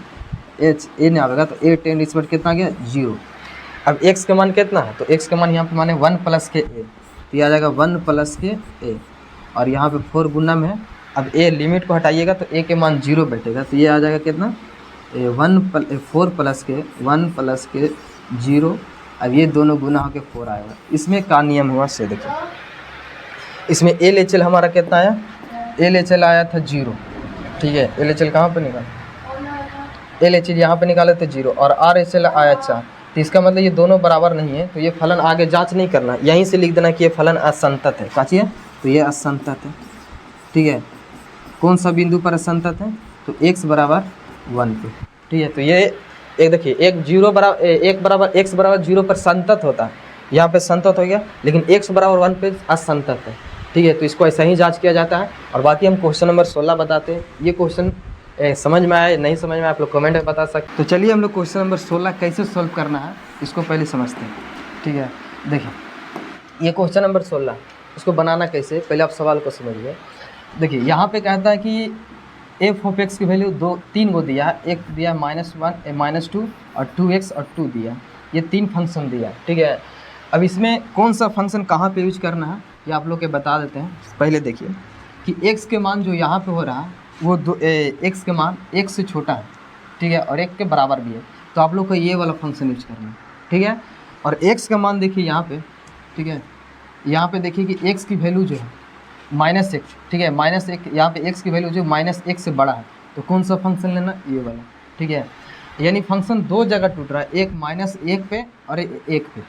h a नहीं आएगा, तो a टेंडिंग वर्ड कितना आ गया, 0। अब x के मान कितना है, तो x के मान यहाँ पे माने 1 प्लस के a, तो ये आ जाएगा 1 प्लस के a, और यहाँ पे 4 गुना में है। अब a लिमिट को हटाइएगा तो a के मान 0 बैठेगा, तो ये आ जाएगा कितना, 4 प्लस के 0। अब ये दोनों गुना होकर 4 आएगा। इसमें का नियम हुआ से देखिए, इसमें LHL हमारा कितना आया, LHL आया था 0। ठीक है, LHL कहाँ पर निकाला, LHL यहाँ पे निकाले थे 0, और RHL आया 4। तो इसका मतलब ये दोनों बराबर नहीं है, तो ये फलन आगे जांच नहीं करना, यहीं से लिख देना कि ये फलन असंतत है। काची है, तो ये असंतत है। ठीक है, कौन सा बिंदु पर असंतत है, तो x बराबर 1 पे। ठीक है, तो ये एक देखिए, एक बराबर x बराबर 0 पर संतत होता है, यहाँ पे संतत हो गया, लेकिन x बराबर 1 पे असंतत है। ठीक है, तो इसको ऐसा ही जाँच किया जाता है। और बाकी हम क्वेश्चन नंबर 16 बताते हैं। ये क्वेश्चन समझ में आया नहीं समझ में, आप लोग कमेंट में बता सकते। तो चलिए हम लोग क्वेश्चन नंबर 16 कैसे सॉल्व करना है इसको पहले समझते हैं। ठीक है, देखिए ये क्वेश्चन नंबर 16, इसको बनाना कैसे, पहले आप सवाल को समझिए। देखिए यहाँ पे कहता है कि f ऑफ x की वैल्यू 3 गो दिया है, एक दिया -1 -2 और 2x और 2 दिया। ये 3 फंक्शन दिया, ठीक है। अब इसमें कौन सा फंक्शन कहाँ पे यूज करना है ये आप लोग के बता देते हैं। पहले देखिए कि x के मान जो यहाँ पे हो रहा है वो x के मान 1 से छोटा है, ठीक है, और 1 के बराबर भी है, तो आप लोग को ये वाला फंक्शन यूज करना है, ठीक है। और x का मान देखिए यहाँ पे, ठीक है, यहाँ पे देखिए कि x की वैल्यू जो है -1, ठीक है, -1, यहाँ पे x की वैल्यू जो -1 से बड़ा है, तो कौन सा फंक्शन लेना, ये वाला, ठीक है। यानी फंक्शन 2 जगह टूट रहा है, एक -1 पे और 1 पे,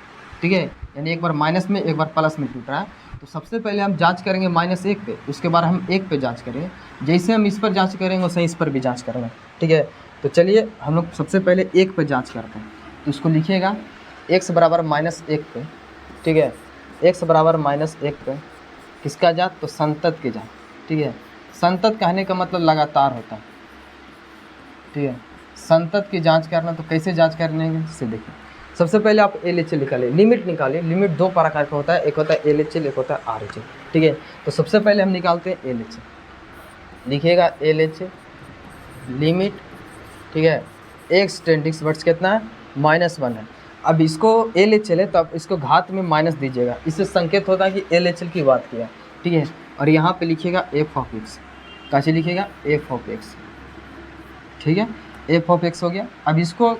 ठीक है, यानी एक बार माइनस में एक बार प्लस में टूट रहा है। तो सबसे पहले हम जांच करेंगे -1 पे, उसके बाद हम 1 पे जांच करेंगे। जैसे हम इस पर जांच करेंगे वैसे इस पर भी जांच करेंगे, ठीक है। तो चलिए हम लोग सबसे पहले 1 पे जांच करते हैं। तो इसको लिखिएगा x बराबर -1 पे, ठीक है, x बराबर -1 पे किसका जात, तो संतत की जात, ठीक है। संतत कहने का मतलब लगातार होता है, ठीक है। संतत की जांच करना, तो कैसे जांच करने से देखिए, सबसे पहले आप LHL निकालिए, लिमिट निकालिए। लिमिट 2 प्रकार का होता है, एक होता है LHL, एक होता है RHL, ठीक है। तो सबसे पहले हम निकालते हैं LHL। लिखिएगा LHL लिमिट, ठीक है, x टेंडिंग टुवर्ड्स कितना है, -1 है। अब इसको LHL है तो अब इसको घात में माइनस दीजिएगा, इससे संकेत होता है कि LHL की बात किया, ठीक है। और यहाँ पे लिखिएगा f ऑफ x, कैसे लिखिएगा, f ऑफ x, ठीक है, f ऑफ x हो गया। अब इसको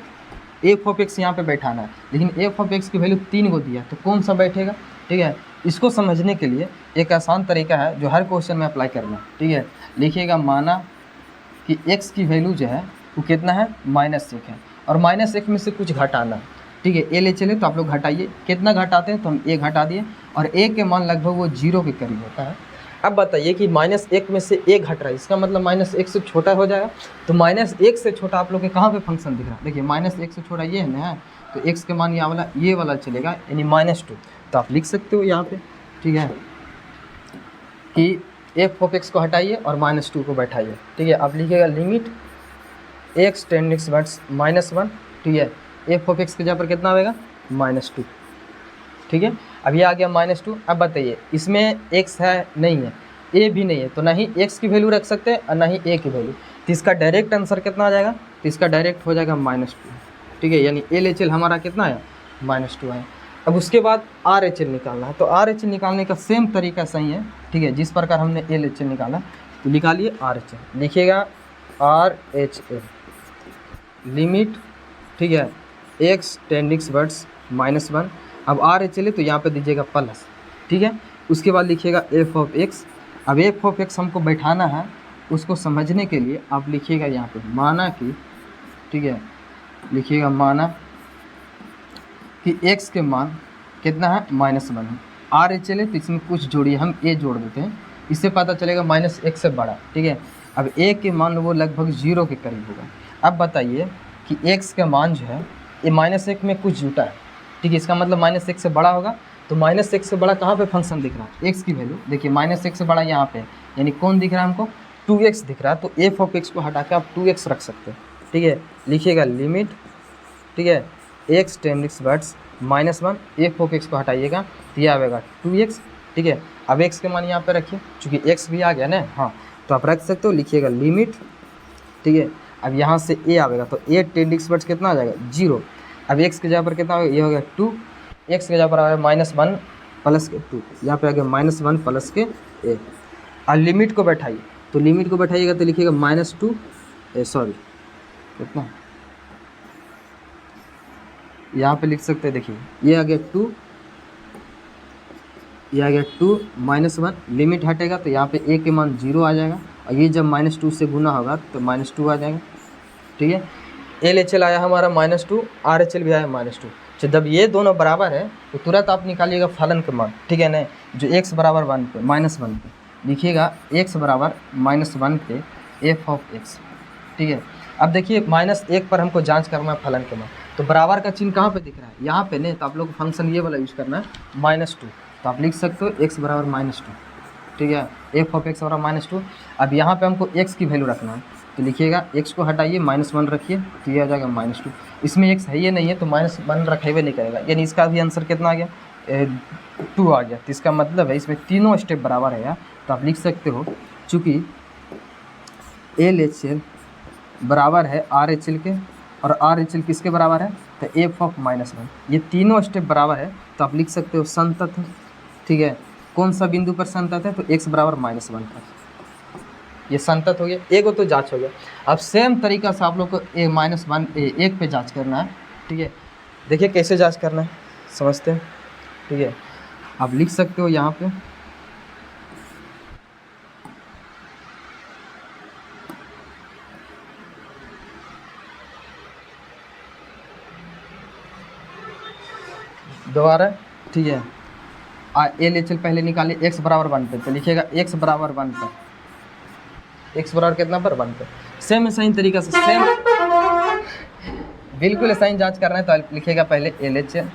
f ऑफ x यहाँ पे बैठाना है, लेकिन f ऑफ x की वैल्यू 3 को दिया, तो कौन सा बैठेगा, ठीक है। इसको समझने के लिए एक आसान तरीका है जो हर क्वेश्चन में अप्लाई करना, ठीक है। लिखिएगा माना कि x की वैल्यू जो है वो कितना है, -1 है, और -1 में से कुछ घटाना, ठीक है। LHL है तो आप लोग घटाइए, कितना घटाते हैं, तो हम 1 घटा दिए, और 1 के मान लगभग वो 0 के करीब होता है। अब बताइए कि -1 में से 1 घट रहा है, इसका मतलब -1 से छोटा हो जाएगा। तो -1 से छोटा आप लोग के कहाँ पे फंक्शन दिख रहा है, देखिए -1 से छोटा ये है ना, तो x के मान ये वाला चलेगा, यानी -2। तो आप लिख सकते हो यहाँ पे, ठीक है, कि f ऑफ x को हटाइए और -2 को बैठाइए, ठीक है। आप लिखिएगा लिमिट x टेंडिंग टुवर्ड्स -1, ठीक है, f ऑफ x की जगह पर कितना आएगा, -2, ठीक है। अब ये आ गया -2। अब बताइए इसमें x है नहीं है, a भी नहीं है, तो ना ही x की वैल्यू रख सकते हैं और ना ही a की वैल्यू, तो इसका डायरेक्ट आंसर कितना आ जाएगा, तो इसका डायरेक्ट हो जाएगा -2, ठीक है। यानी LHL हमारा कितना है, -2 है। अब उसके बाद RHL निकालना है, तो RHL निकालने का सेम तरीका सही है, ठीक है, जिस प्रकार हमने LHL निकाला। तो निकालिए RHL, लिखिएगा RHL लिमिट, ठीक है, x टेंडिंग टुवर्ड्स -1। अब RHL है तो यहाँ पे दीजिएगा प्लस, ठीक है। उसके बाद लिखिएगा f ऑफ x। अब f ऑफ x हमको बैठाना है, उसको समझने के लिए आप लिखिएगा यहाँ पे माना कि, ठीक है, लिखिएगा माना कि x के मान कितना है, -1 है। RHL है तो इसमें कुछ जोड़िए, हम a जोड़ देते हैं, इससे पता चलेगा -1 से बड़ा, ठीक है। अब a के मान वो लगभग 0 के करीब होगा। अब बताइए कि x का मान जो है ये -1 में कुछ जुटा है, ठीक है, इसका मतलब -1 से बड़ा होगा। तो -1 से बड़ा कहाँ पे फंक्शन दिख रहा है, x की वैल्यू देखिए, -1 से बड़ा यहाँ पे, यानी कौन दिख रहा है हमको, 2x दिख रहा है। तो f ऑफ x को हटा के आप 2x रख सकते हैं, ठीक है। लिखिएगा लिमिट, ठीक है, x tending towards -1, f of x को हटाइएगा तो ये आएगा 2x, ठीक है। अब x के मान यहाँ पे रखिए, चूँकि x भी आ गया ना, हाँ, तो आप रख सकते हो। लिखिएगा लिमिट, ठीक है। अब यहाँ से a आएगा तो a टेंडिंग टुवर्ड्स कितना आ जाएगा, 0। अब x की जगह पर कितना होगा, ये हो गया 2, x की जगह पर आ गया -1 प्लस के 2, यहाँ पे आ गया -1 प्लस के a। और लिमिट को बैठाइए, तो लिमिट को बैठाइएगा तो लिखिएगा -2 कितना, यहाँ पे लिख सकते हैं, देखिए ये आ गया 2, ये आ गया 2 -1, लिमिट हटेगा तो यहाँ पे a के मान 0 आ जाएगा, और ये जब -2 से गुना होगा तो -2 आ जाएगा, ठीक है। LHL आया हमारा -2, RHL भी आया -2। तो जब ये दोनों बराबर है तो तुरंत आप निकालिएगा फलन के मान, ठीक है ना, जो x बराबर 1 पे -1 पे लिखिएगा, x बराबर -1 पे f ऑफ x, ठीक है। अब देखिए -1 पर हमको जांच करना है फलन के मान, तो बराबर का चिन्ह कहाँ पे दिख रहा है, यहाँ पे नहीं, तो आप लोग फंक्शन ये वाला यूज करना है -2। तो आप लिख सकते हो x बराबर -2, ठीक है, f ऑफ x बराबर -2। अब यहाँ पे हमको x की वैल्यू रखना है, तो लिखिएगा x को हटाइए, -1 रखिए, तो ये आ जाएगा -2। इसमें x है ये नहीं है तो -1 रखेबे नहीं करेगा, यानी इसका भी आंसर कितना आ गया, 2 आ गया। तो इसका मतलब है इसमें तीनों स्टेप बराबर है यार। तो आप लिख सकते हो चूँकि LHL बराबर है RHL के, और RHL किसके बराबर है, तो एफ ऑफ -1। ये तीनों स्टेप बराबर है तो आप लिख सकते हो संतत है। ठीक है, कौन सा बिंदु पर संतत है, तो x बराबर -1 पर। ये संतत हो गया, एक तो जांच हो गया। अब सेम तरीका से आप लोग को एक पे जांच करना है। ठीक है, देखिए कैसे जांच करना है, समझते हैं। ठीक है, आप लिख सकते हो यहाँ पे दोबारा। ठीक है, LHL पहले निकालिए, x बराबर 1 पे, तो लिखिएगा x बराबर 1 पर, x बराबर कितना पर 1 पे। सेम सही तरीका से सेम बिल्कुल सही जांच करना है तो लिखिएगा पहले LHL।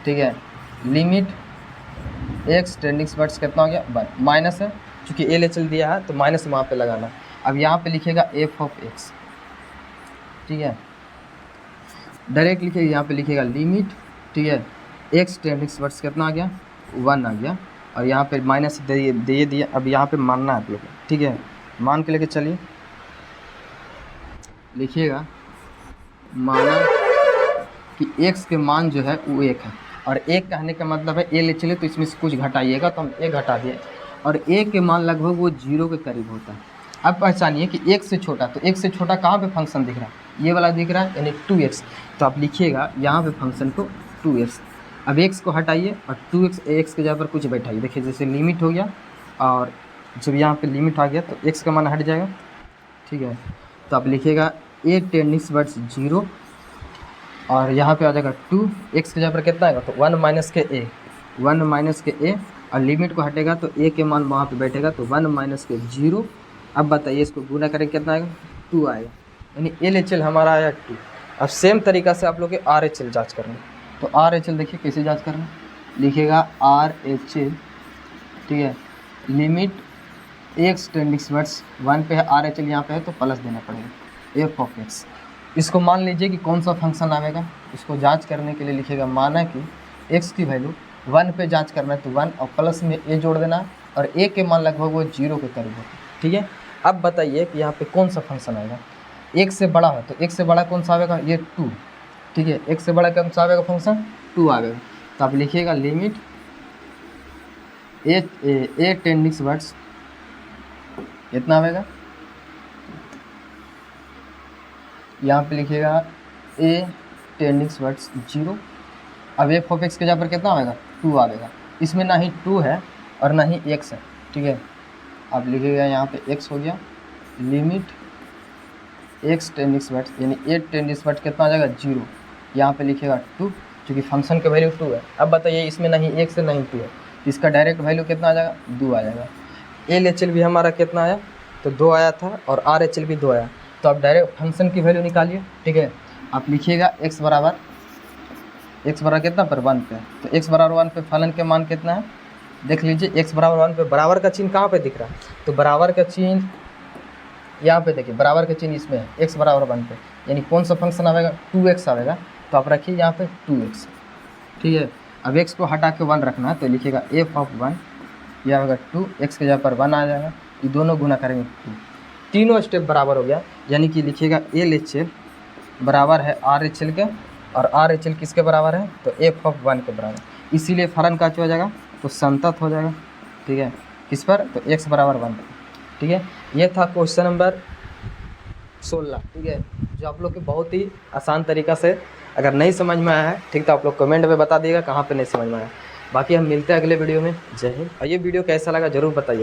ठीक है, लिमिट x टेंडिंग टुवर्ड्स कितना हो गया 1, माइनस है चूँकि LHL दिया है तो माइनस वहाँ पे लगाना। अब यहाँ पे लिखिएगा f ऑफ x। ठीक है, डायरेक्ट लिखिएगा, यहाँ पे लिखिएगा लिमिट। ठीक है, x टेंडिंग टुवर्ड्स कितना आ गया 1 आ गया, और यहाँ पे माइनस दे दिया। अब यहाँ पे मानना है आप लोग। ठीक है, मान के लेके चलिए, लिखिएगा माना कि x के मान जो है वो 1 है, और 1 कहने का मतलब है LHL, तो इसमें से कुछ घटाइएगा तो हम 1 घटा दिए, और 1 के मान लगभग वो 0 के करीब होता है। अब पहचानिए कि 1 से छोटा, तो 1 से छोटा कहाँ पे फंक्शन दिख रहा है, ये वाला दिख रहा है, यानी 2x। तो आप लिखिएगा यहाँ पे फंक्शन को 2x। अब x को हटाइए और 2x x के जगह पर कुछ बैठाइए। देखिए जैसे लिमिट हो गया, और जब यहाँ पे लिमिट आ गया तो x का मान हट जाएगा। ठीक है, तो आप लिखिएगा a टेंडिंग टुवर्ड्स 0, और यहाँ पे आ जाएगा 2, x के जगह पर कितना आएगा, तो 1 माइनस के a, और लिमिट को हटेगा तो a के मान वहाँ पे बैठेगा, तो 1 माइनस के 0। अब बताइए इसको गुना करेंगे कितना आएगा, 2 आएगा, यानी LHL हमारा आया 2। अब सेम तरीका से आप लोग के RHL जाँच करना, तो RHL देखिए कैसे जाँच करना, लिखिएगा RHL। ठीक है, लिमिट x टेंडिंग टुवर्ड्स 1 पे है, RHL यहाँ पे है तो प्लस देना पड़ेगा f ऑफ x। इसको मान लीजिए कि कौन सा फंक्शन आएगा, इसको जांच करने के लिए लिखिएगा माना कि x की वैल्यू 1 पे जांच करना है तो 1, और प्लस में a जोड़ देना, और a के मान लगभग वो 0 के करीब होता है। ठीक है, अब बताइए कि यहाँ पे कौन सा फंक्शन आएगा, 1 से बड़ा है, तो 1 से बड़ा कौन सा आएगा, ये 2। ठीक है, 1 से बड़ा कौन सा आएगा फंक्शन, 2 आएगा। तो आप लिखिएगा लिमिट a टेंडिंग टुवर्ड्स कितना आएगा, यहाँ पे लिखिएगा a टेंडिंग टुवर्ड्स 0। अब f ऑफ x के जगह पर कितना आएगा, 2 आएगा। इसमें ना ही 2 है और ना ही x है। ठीक है, अब लिखिएगा यहाँ पे x हो गया, लिमिट x टेंडिंग टुवर्ड्स, यानी a टेंडिंग टुवर्ड्स कितना आ जाएगा 0, यहाँ पे लिखिएगा 2, क्योंकि फंक्शन का वैल्यू 2 है। अब बताइए इसमें नहीं x है नहीं 2 है, इसका डायरेक्ट वैल्यू कितना आ जाएगा, 2 आ जाएगा। LHL भी हमारा कितना आया, तो 2 आया था, और RHL भी 2 आया, तो आप डायरेक्ट फंक्शन की वैल्यू निकालिए। ठीक है, आप लिखिएगा x बराबर कितना पर 1 पे, तो x बराबर 1 पे फलन के मान कितना है, देख लीजिए x बराबर 1 पे बराबर का चिन्ह कहाँ पे दिख रहा है, तो बराबर का चिन्ह यहाँ पे देखिए, बराबर का चिन्ह इसमें है, x बराबर 1 पे, यानी कौन सा फंक्शन आएगा, 2x आएगा, तो आप रखिए यहाँ पे 2x। ठीक है, अब x को हटा के 1 रखना है, तो लिखिएगा f ऑफ 1, यह आएगा 2, x के जगह पर 1 आ जाएगा, ये दोनों गुना करेंगे 2, तीनों स्टेप बराबर हो गया, यानी कि लिखिएगा LHL बराबर है RHL के, और RHL किसके बराबर है, तो f ऑफ 1 के बराबर, इसीलिए फलन का हो जाएगा तो संतत हो जाएगा। ठीक है, किस पर, तो x बराबर 1 पर। ठीक है, ये था क्वेश्चन नंबर 16। ठीक है, जो आप लोग के बहुत ही आसान तरीका से, अगर नहीं समझ में आया है ठीक, तो आप लोग कमेंट में बता दिएगा कहाँ पे नहीं समझ में आया। बाकी हम मिलते हैं अगले वीडियो में। जय हिंद। और ये वीडियो कैसा लगा ज़रूर बताइए।